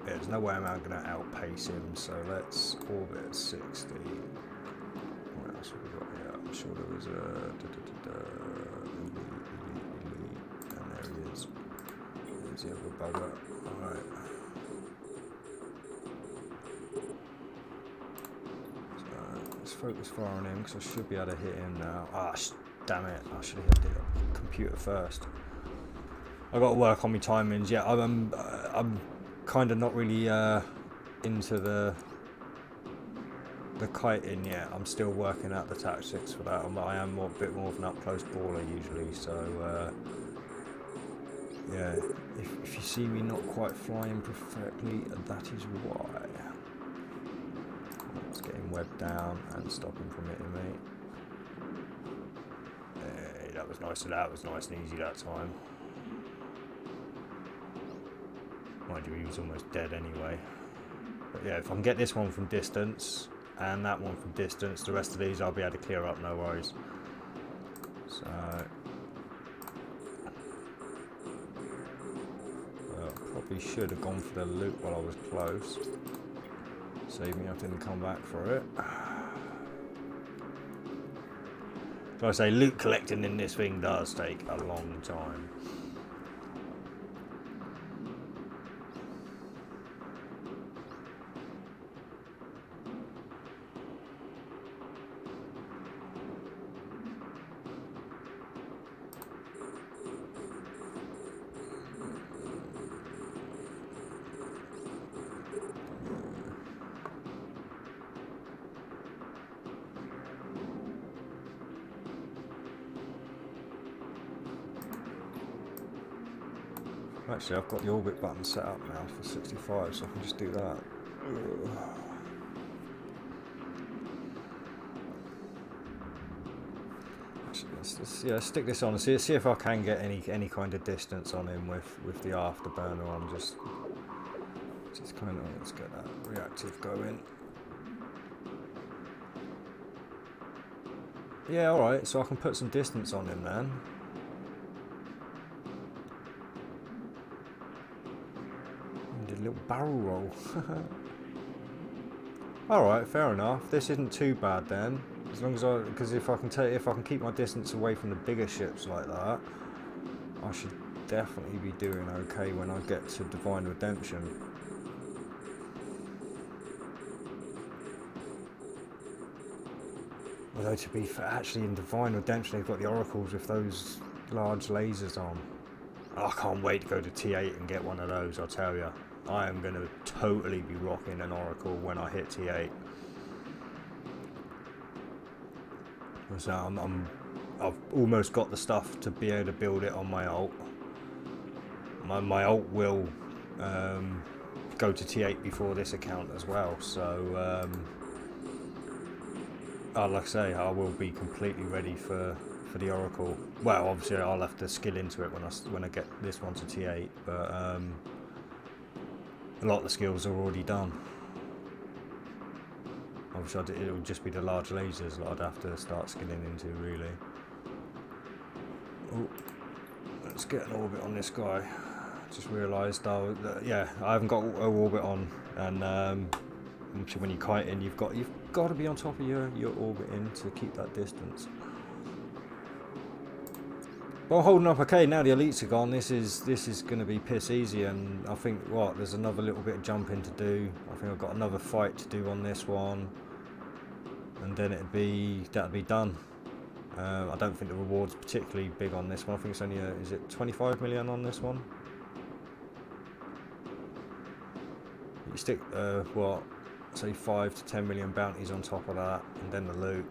Yeah, there's no way I'm going to outpace him, so let's orbit at 60. What else have we got here? I'm sure there was a... and there he is. There's the other bugger. Alright. So, let's focus fire on him, because I should be able to hit him now. Ah, damn it. I should have hit the computer first. I've got to work on my timings. Yeah, I'm kind of not really into the kiting yet. I'm still working out the tactics for that. I am a bit more of an up-close baller usually, so yeah, if you see me not quite flying perfectly, that is why. Let's get him webbed down and stop him from hitting me. Hey, that was nice and easy that time. Mind you, he was almost dead anyway. But yeah, if I can get this one from distance and that one from distance, the rest of these I'll be able to clear up, no worries. So probably should have gone for the loot while I was close. Save me having to come back for it. So I say, loot collecting in this thing does take a long time. Actually, I've got the orbit button set up now for 65, so I can just do that. Actually, let's stick this on and see if I can get any kind of distance on him with the afterburner on. Just kind of, let's get that reactive going. Yeah, all right. So I can put some distance on him then. Little barrel roll. All right, fair enough. This isn't too bad then, as long as because if I can keep my distance away from the bigger ships like that, I should definitely be doing okay when I get to Divine Redemption. Although to be fair, actually in Divine Redemption they've got the oracles with those large lasers on. I can't wait to go to T8 and get one of those, I'll tell you. I am going to totally be rocking an Oracle when I hit T8. So I've almost got the stuff to be able to build it on my ult. My ult will go to T8 before this account as well. So like I say, I will be completely ready for the Oracle. Well, obviously I'll have to skill into it when I get this one to T8, but a lot of the skills are already done. Obviously it'll just be the large lasers that I'd have to start skilling into, really. Oh, let's get an orbit on this guy. Just realised, yeah, I haven't got an orbit on, and obviously when you're kiting, you've got to be on top of your orbit in to keep that distance. Well, holding up okay. Now the elites are gone. This is going to be piss easy, and I think there's another little bit of jumping to do. I think I've got another fight to do on this one, and then that'd be done. I don't think the reward's particularly big on this one. I think it's only is it 25 million on this one? You stick say 5 to 10 million bounties on top of that, and then the loot.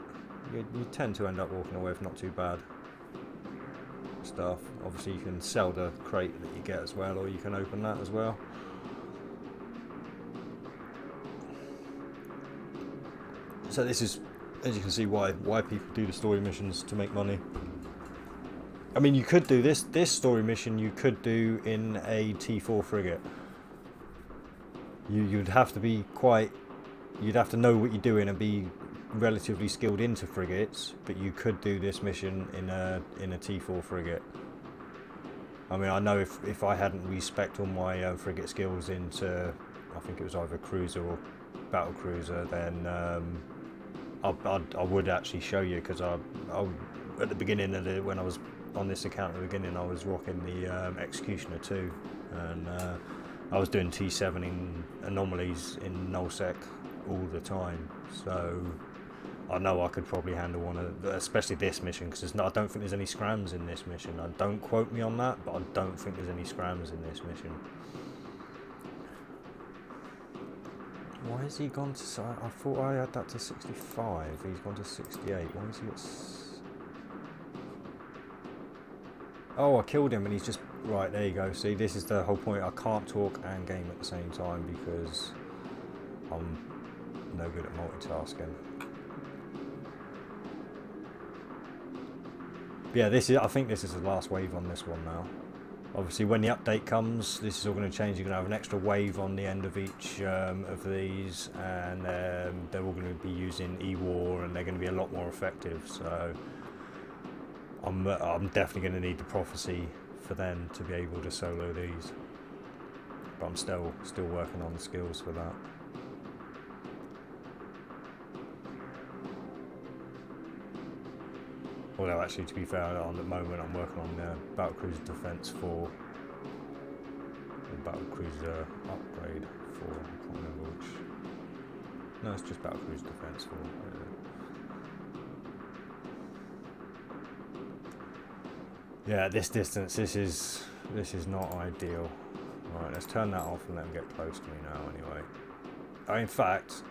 You tend to end up walking away with not too bad stuff. Obviously you can sell the crate that you get as well, or you can open that as well. So this is, as you can see, why people do the story missions, to make money. I mean, you could do this story mission, you could do in a T4 frigate. You'd have to be you'd have to know what you're doing and be relatively skilled into frigates, but you could do this mission in a T4 frigate. I mean, I know if I hadn't respec'd all my frigate skills into, I think it was either cruiser or battle cruiser, then I would actually show you, because I at the beginning of when I was on this account at the beginning, I was rocking the Executioner 2, and I was doing T7 in anomalies in nullsec all the time, so I know I could probably handle one of, especially this mission, because I don't think there's any scrams in this mission. Don't quote me on that, but I don't think there's any scrams in this mission. Why has he gone to... I thought I had that to 65. He's gone to 68. Why is he at... Oh, I killed him and he's just... Right, there you go. See, this is the whole point. I can't talk and game at the same time because I'm no good at multitasking. Yeah, I think this is the last wave on this one now. Obviously, when the update comes, this is all going to change. You're going to have an extra wave on the end of each of these, and they're all going to be using E-War, and they're going to be a lot more effective. So I'm definitely going to need the prophecy for them to be able to solo these. But I'm still working on the skills for that. Although actually, to be fair, on the moment I'm working on the Battlecruiser Defense 4, or Battlecruiser Upgrade 4, I can't remember which. No, it's just Battlecruiser Defense 4. Yeah, at this distance, this is not ideal. Right, let's turn that off and let them get close to me now. Anyway, in fact,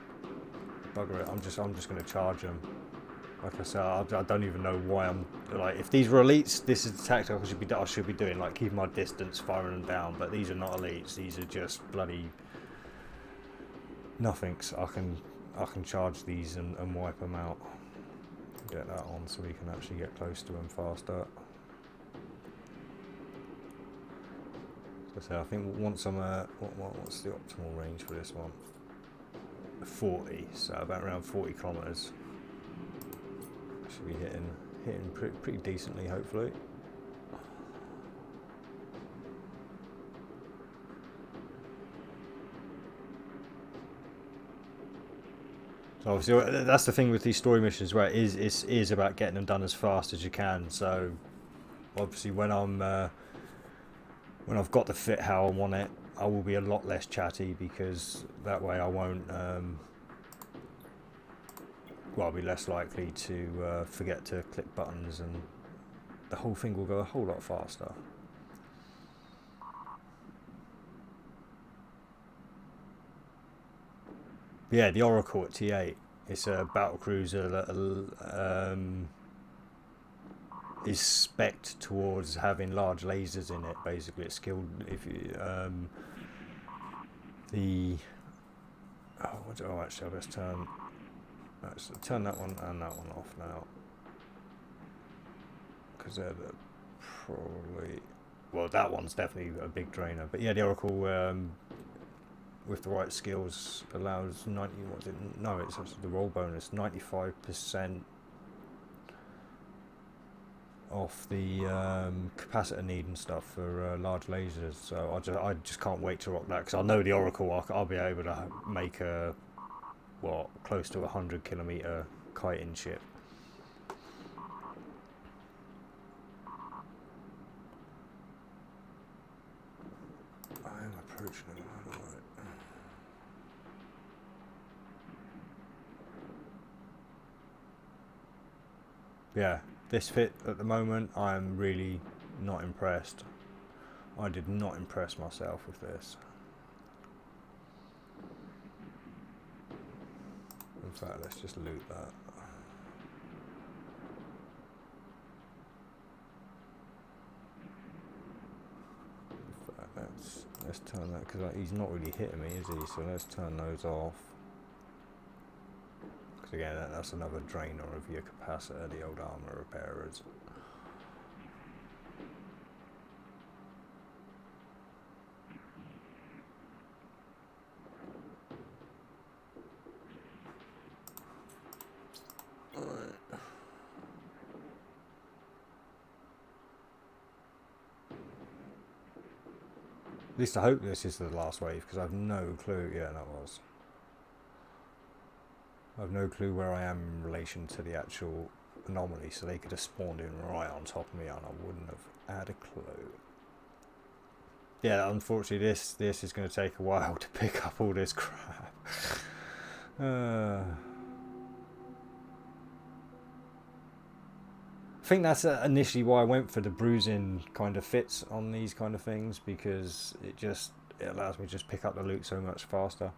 bugger it. I'm just going to charge them. Like I said, I don't even know why I'm like. If these were elites, this is the tactic I should be doing. Like keeping my distance, firing them down. But these are not elites. These are just bloody nothings. I can charge these and wipe them out. Get that on so we can actually get close to them faster. So I think once I'm what's the optimal range for this one? 40. So about around 40 kilometers. Should be hitting pretty decently, hopefully. So obviously that's the thing with these story missions, where it is about getting them done as fast as you can. So obviously when I've got the fit how I want it, I will be a lot less chatty, because that way I won't I'll be less likely to forget to click buttons, and the whole thing will go a whole lot faster. Yeah, the Oracle at T8. It's a battle cruiser that is spec'd towards having large lasers in it. Basically, it's skilled. If you actually, I'll just turn. Right, so turn that one and that one off now, because they're probably, well, that one's definitely a big drainer. But yeah, the Oracle with the right skills allows 90. What's it? No, it's actually the roll bonus. 95% off the capacitor need and stuff for large lasers. So I just can't wait to rock that, because I know the Oracle. I'll be able to make a close to 100 kilometer kiting ship. I am approaching it. Yeah, this fit at the moment, I'm really not impressed. I did not impress myself with this. In fact, let's just loot that. In fact, let's turn that, because he's not really hitting me, is he? So let's turn those off. Because again, that's another drainer of your capacitor, the old armor repairers. At least I hope this is the last wave, because I've no clue. Yeah, that was. I've no clue where I am in relation to the actual anomaly, so they could have spawned in right on top of me and I wouldn't have had a clue. Yeah, unfortunately this is going to take a while to pick up all this crap. I think that's initially why I went for the bruising kind of fits on these kind of things, because it allows me to just pick up the loot so much faster.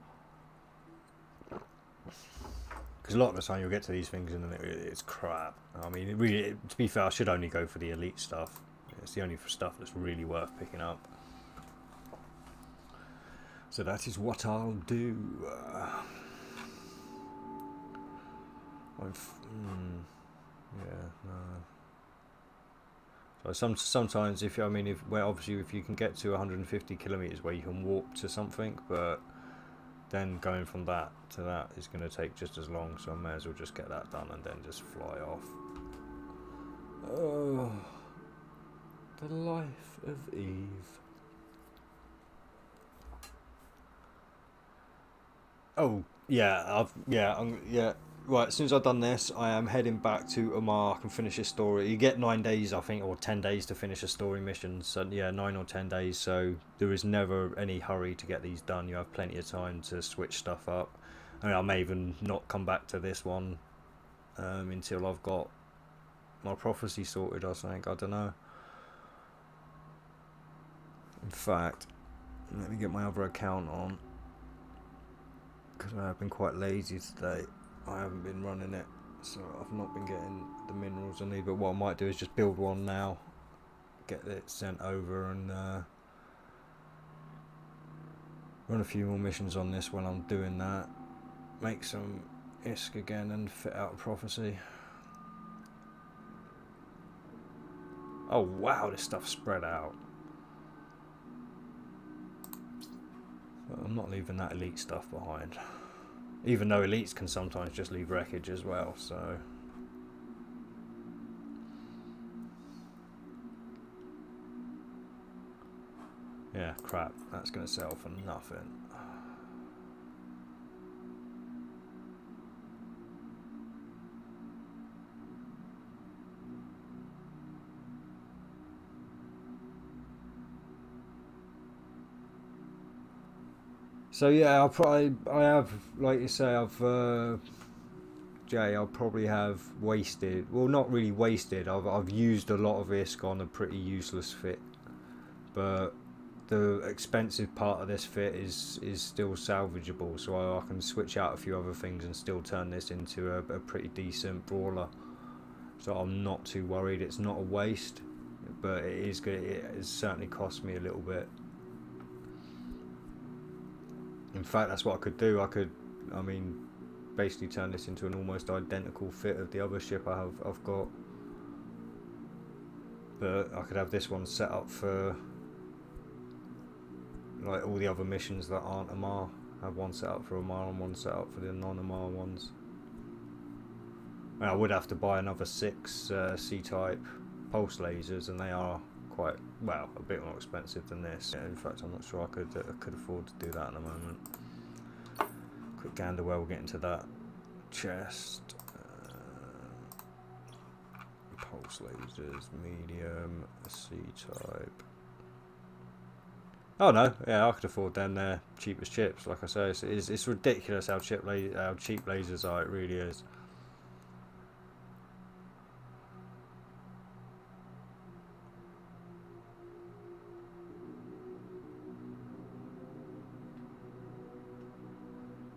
Because a lot of the time you'll get to these things and it's crap. I mean, to be fair, I should only go for the elite stuff. It's the only stuff that's really worth picking up. So that is what I'll do. Yeah, no. So sometimes if you can get to 150 kilometers where you can warp to something, but then going from that to that is going to take just as long, so I may as well just get that done and then just fly off. Oh, the life of Eve. Oh yeah, Right, as soon as I've done this, I am heading back to Omar. I can finish this story. You get 9 days, I think, or 10 days to finish a story mission. So yeah, 9 or 10 days. So there is never any hurry to get these done. You have plenty of time to switch stuff up. I mean, I may even not come back to this one until I've got my prophecy sorted or something. I don't know. In fact, let me get my other account on, because I've been quite lazy today. I haven't been running it, so I've not been getting the minerals I need. But what I might do is just build one now, get it sent over, and run a few more missions on this when I'm doing that. Make some ISK again and fit out a prophecy. Oh wow, this stuff's spread out. But I'm not leaving that elite stuff behind. Even though elites can sometimes just leave wreckage as well, so. Yeah, crap. That's going to sell for nothing. So yeah, I'll probably have wasted. Well, not really wasted. I've used a lot of ISK on a pretty useless fit, but the expensive part of this fit is still salvageable. So I can switch out a few other things and still turn this into a pretty decent brawler. So I'm not too worried. It's not a waste, but it is good. It has certainly cost me a little bit. In fact, that's what I could do. basically turn this into an almost identical fit of the other ship I've got. But I could have this one set up for like all the other missions that aren't Amar. Have one set up for Amar and one set up for the non-Amar ones. And I would have to buy another 6 C-type pulse lasers, and they are quite, well, a bit more expensive than this. Yeah, in fact, I'm not sure I could afford to do that at the moment. Quick gander where we'll get into that chest. Pulse lasers, medium, C-type. Oh no, yeah, I could afford them. They're cheap as chips. Like I say, it's ridiculous how cheap lasers are. It really is.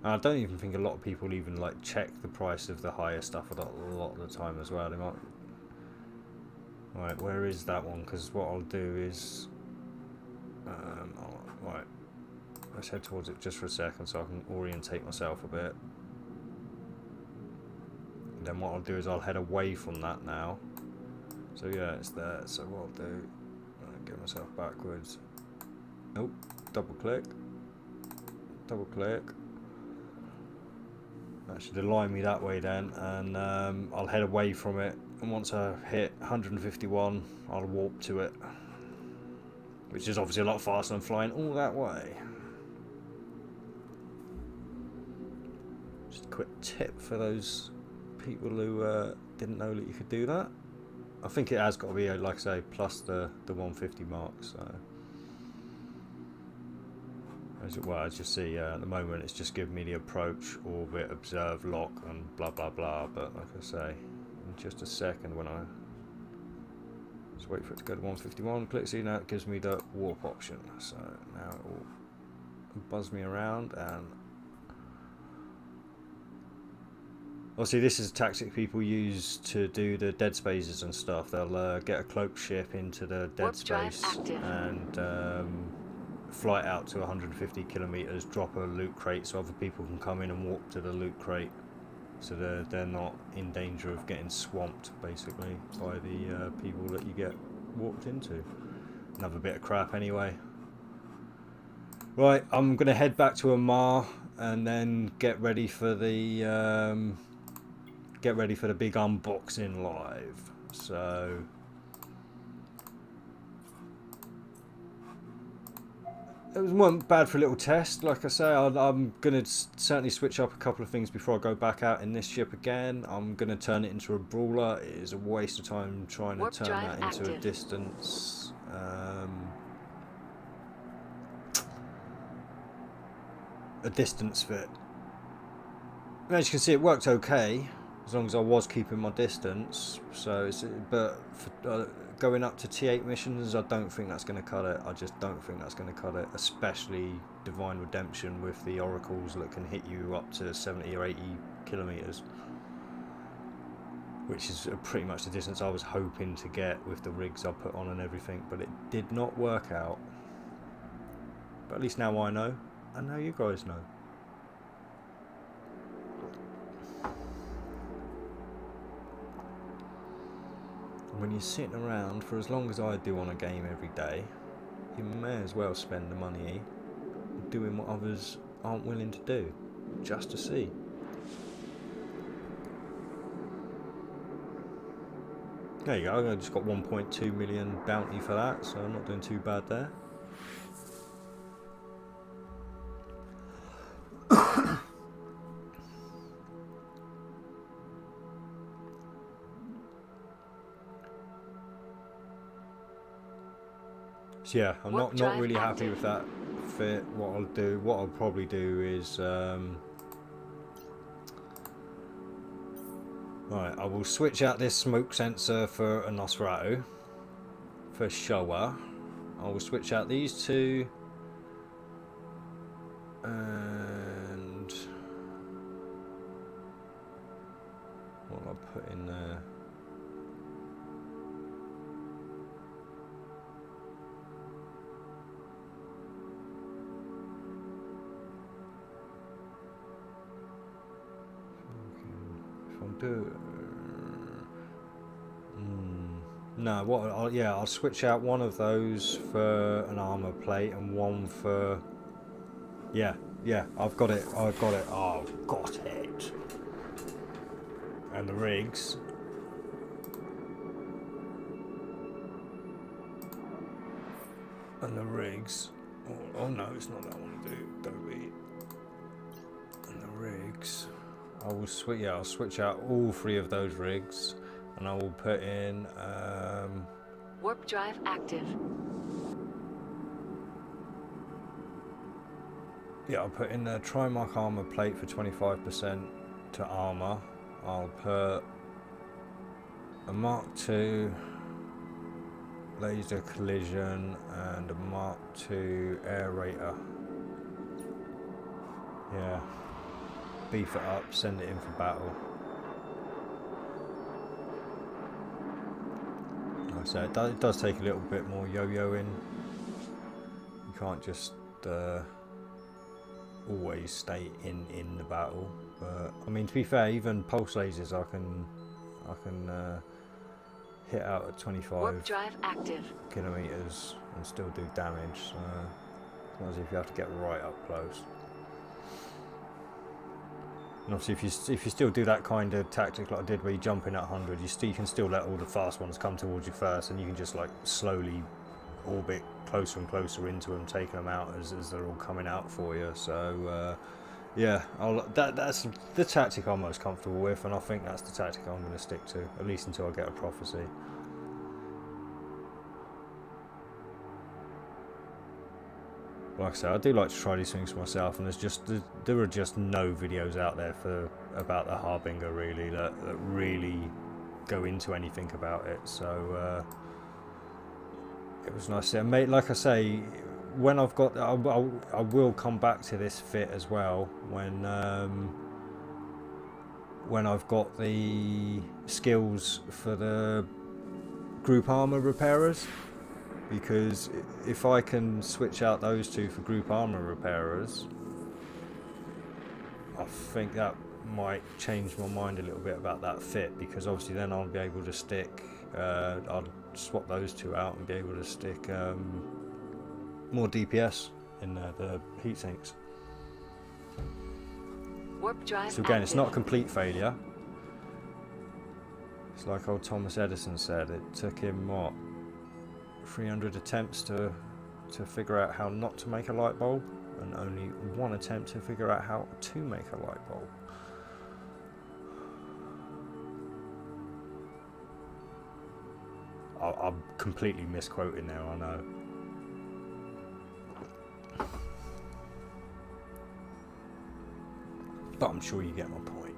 And I don't even think a lot of people even like check the price of the higher stuff a lot of the time as well. They might. Right, where is that one? Because what I'll do is, right, let's head towards it just for a second so I can orientate myself a bit. And then what I'll do is I'll head away from that now. So yeah, it's there. So what I'll do, I'll get myself backwards. Nope, double click. That should align me that way then, and I'll head away from it. And once I hit 151, I'll warp to it, which is obviously a lot faster than flying all that way. Just a quick tip for those people who didn't know that you could do that. I think it has got to be, like I say, plus the 150 mark. So, as you see, at the moment it's just giving me the approach, orbit, observe, lock, and blah blah blah. But like I say, in just a second, when I just wait for it to go to 151, click see, now it gives me the warp option. So now it will buzz me around, and obviously this is a tactic people use to do the dead spaces and stuff. They'll get a cloaked ship into the dead space and fly it out to 150 kilometers, drop a loot crate so other people can come in and warp to the loot crate, so they're not in danger of getting swamped basically by the people that you get warped into. Another bit of crap anyway. Right, I'm gonna head back to Amar and then get ready for the big unboxing live. So it wasn't bad for a little test. Like I say, I'm going to certainly switch up a couple of things before I go back out in this ship again. I'm going to turn it into a brawler. It is a waste of time trying to turn that into a distance. A distance fit. As you can see, it worked okay as long as I was keeping my distance. So, but for, going up to T8 missions, I don't think that's going to cut it. I just don't think that's going to cut it, especially Divine Redemption with the oracles that can hit you up to 70 or 80 kilometers, which is pretty much the distance I was hoping to get with the rigs I put on and everything, but it did not work out. But at least now I know, and now you guys know. When you're sitting around for as long as I do on a game every day, you may as well spend the money doing what others aren't willing to do, just to see. There you go, I just got 1.2 million bounty for that, so I'm not doing too bad there. So yeah, I'm not really happy with that fit. What I'll probably do is right, I will switch out this smoke sensor for a Nosferatu for Showa. I will switch out these two, and what will I put in there? I'll do. No, what? I'll switch out one of those for an armor plate and one for. Yeah, I've got it. Oh, I've got it. And the rigs. Oh no, it's not that I want to do. Don't be. And the rigs. I'll switch out all 3 of those rigs, and I will put in. Warp drive active. Yeah, I'll put in the Trimark armor plate for 25% to armor. I'll put a Mark II laser collision and a Mark II aerator. Yeah. Beef it up, send it in for battle. Like I said, it does take a little bit more yo-yoing. You can't just always stay in the battle. But I mean, to be fair, even pulse lasers I can hit out at 25 Warp drive active. kilometers and still do damage. So it's not as if you have to get right up close. And obviously, if you still do that kind of tactic like I did, where you jump in at 100, you can still let all the fast ones come towards you first, and you can just like slowly orbit closer and closer into them, taking them out as they're all coming out for you. So yeah, that's the tactic I'm most comfortable with, and I think that's the tactic I'm going to stick to, at least until I get a prophecy. Like I said, I do like to try these things for myself, and there are just no videos out there about the Harbinger really that really go into anything about it. So it was nice to mate. Like I say, when I've got, I will come back to this fit as well when I've got the skills for the group armor repairers. Because if I can switch out those 2 for group armor repairers, I think that might change my mind a little bit about that fit, because obviously then I'll be able to stick, I'll swap those 2 out and be able to stick more DPS in the heat sinks. Warp drive So again, active. it's not a complete failure. It's like old Thomas Edison said, it took him, 300 attempts to figure out how not to make a light bulb, and only 1 attempt to figure out how to make a light bulb. I'm completely misquoting there, I know. But I'm sure you get my point.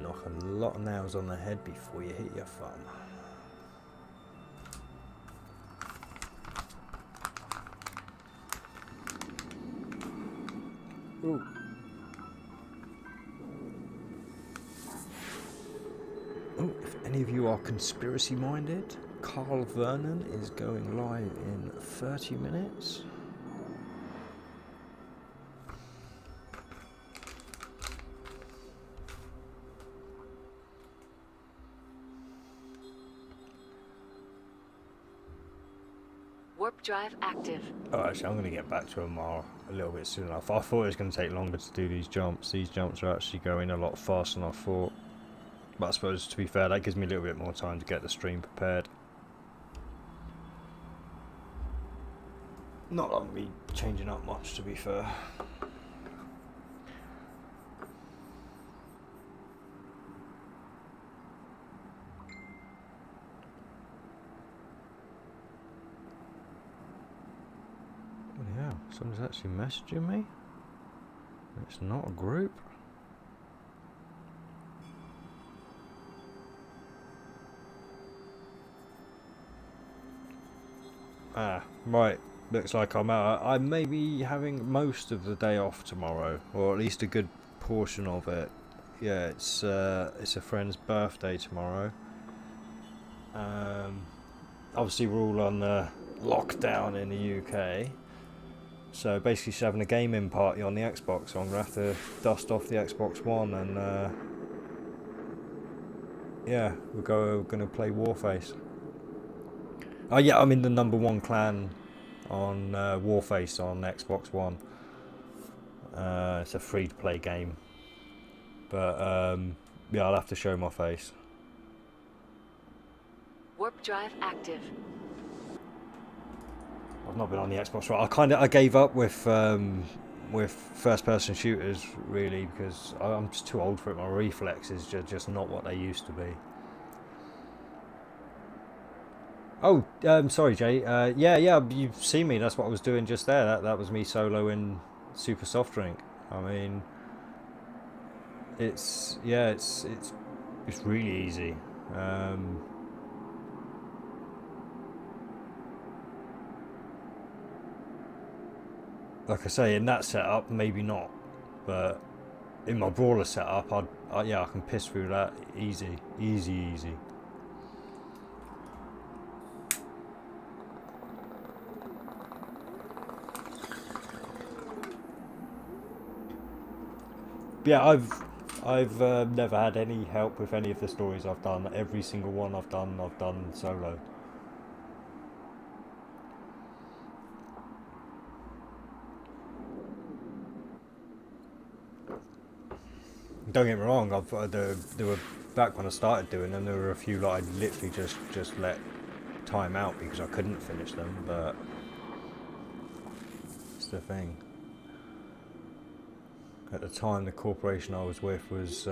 Knock a lot of nails on the head before you hit your thumb. Ooh. Oh, if any of you are conspiracy minded, Carl Vernon is going live in 30 minutes. Warp drive active. Oh, actually, I'm going to get back to him a little bit soon enough. I thought it was going to take longer to do these jumps. These jumps are actually going a lot faster than I thought. But I suppose, to be fair, that gives me a little bit more time to get the stream prepared. Not that I'm going to be changing up much, to be fair. Yeah, someone's actually messaging me. It's not a group. Ah, right. Looks like I'm out. I may be having most of the day off tomorrow, or at least a good portion of it. Yeah, it's a friend's birthday tomorrow. Obviously, we're all on lockdown in the UK, So basically she's having a gaming party on the Xbox, so I'm going to have to dust off the Xbox One and yeah, we're going to play Warface. Oh yeah, I'm in the #1 clan on Warface on Xbox One. It's a free-to-play game, but yeah, I'll have to show my face. Warp drive active. I've not been on the Xbox One. I gave up with first-person shooters really because I'm just too old for it. My reflexes are just not what they used to be. Oh, sorry, Jay. Yeah, you've seen me. That's what I was doing just there. That was me soloing Super Soft Drink. I mean, it's really easy. Like I say, in that setup, maybe not, but in my brawler setup, yeah, I can piss through that easy. Yeah, I've never had any help with any of the stories I've done. Every single one I've done solo. Don't get me wrong. There were back when I started doing them. There were a few that I literally just let time out because I couldn't finish them. But it's the thing. At the time, the corporation I was with was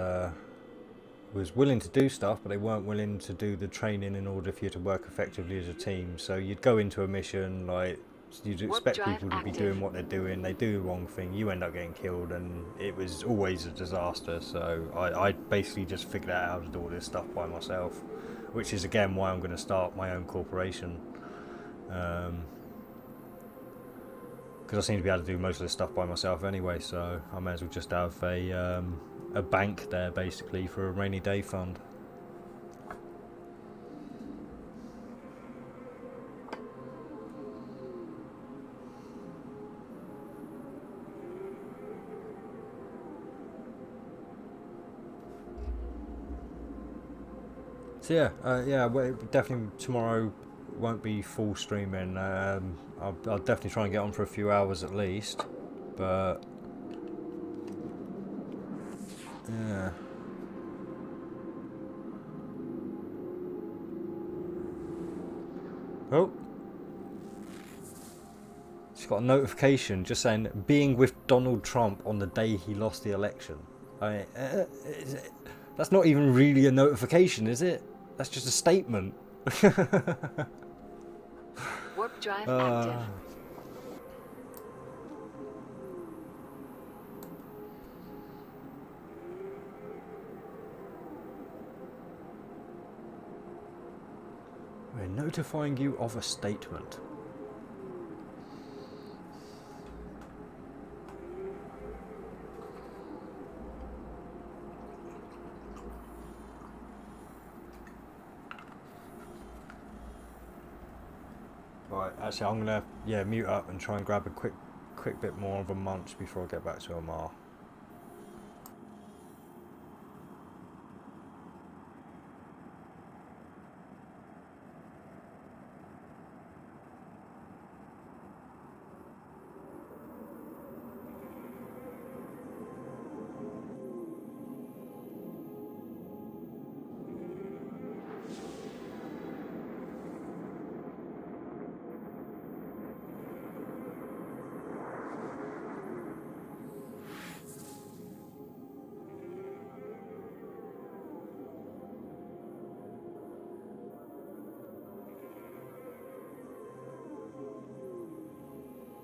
willing to do stuff, but they weren't willing to do the training in order for you to work effectively as a team. So you'd go into a mission, like, you'd expect people to be doing what they're doing, they do the wrong thing, you end up getting killed, and it was always a disaster. So I basically just figured out how to do all this stuff by myself, which is again why I'm going to start my own corporation. Because I seem to be able to do most of this stuff by myself anyway, so I may as well just have a bank there basically for a rainy day fund. So yeah, well, definitely tomorrow won't be full streaming. I'll definitely try and get on for a few hours at least, but yeah. Oh, just got a notification just saying being with Donald Trump on the day he lost the election. That's not even really a notification, is it? That's just a statement. Warp drive active. We're notifying you of a statement. Right, actually I'm gonna mute up and try and grab a quick bit more of a munch before I get back to Omar.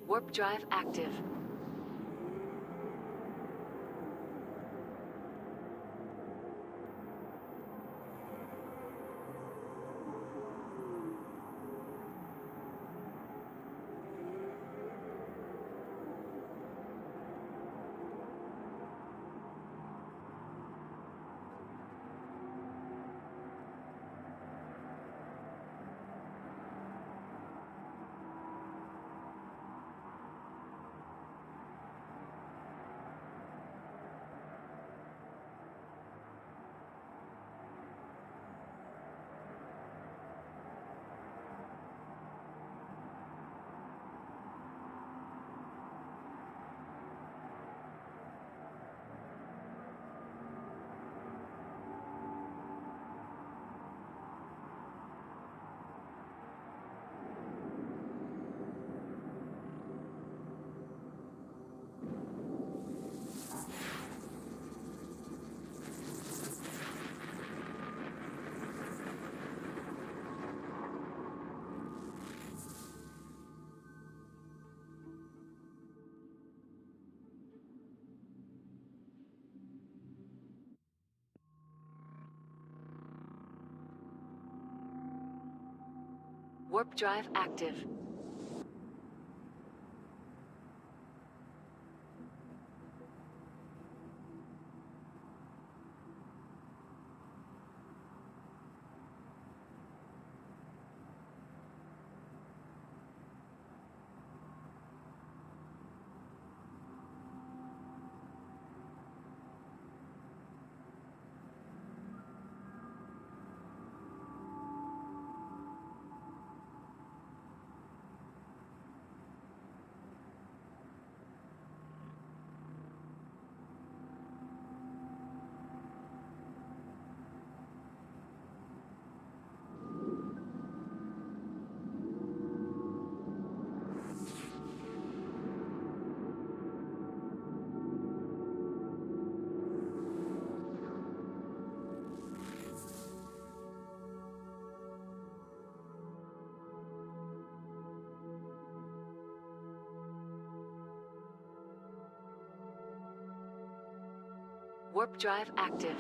Warp drive active. Warp drive active. Warp drive active.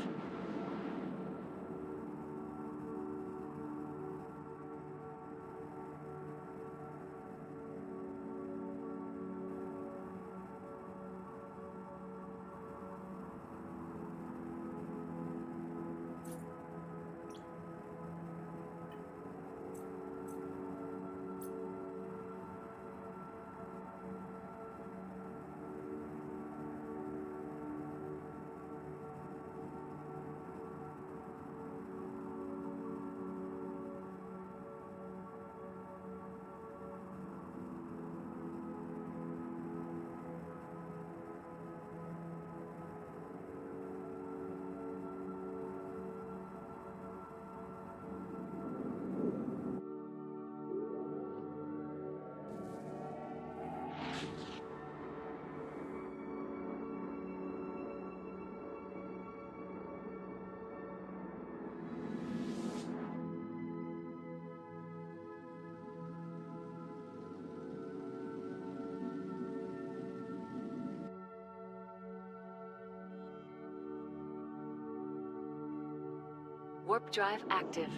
Warp drive active.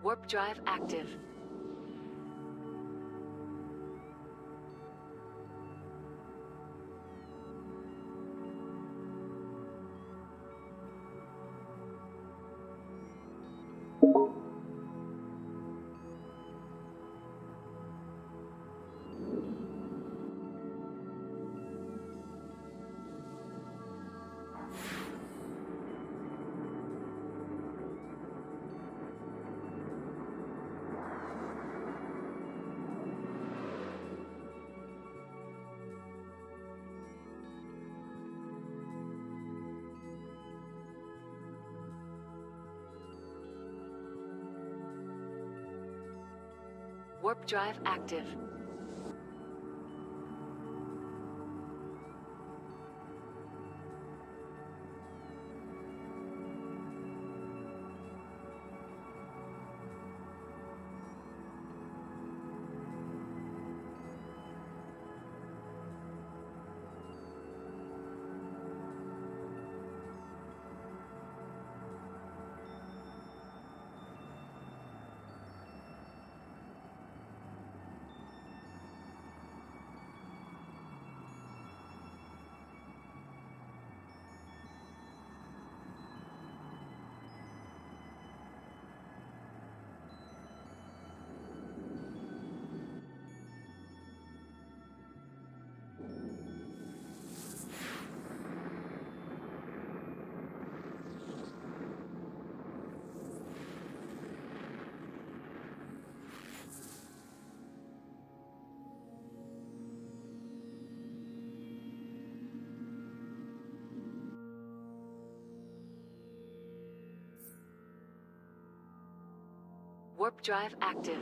Warp drive active. Warp drive active. Warp drive active.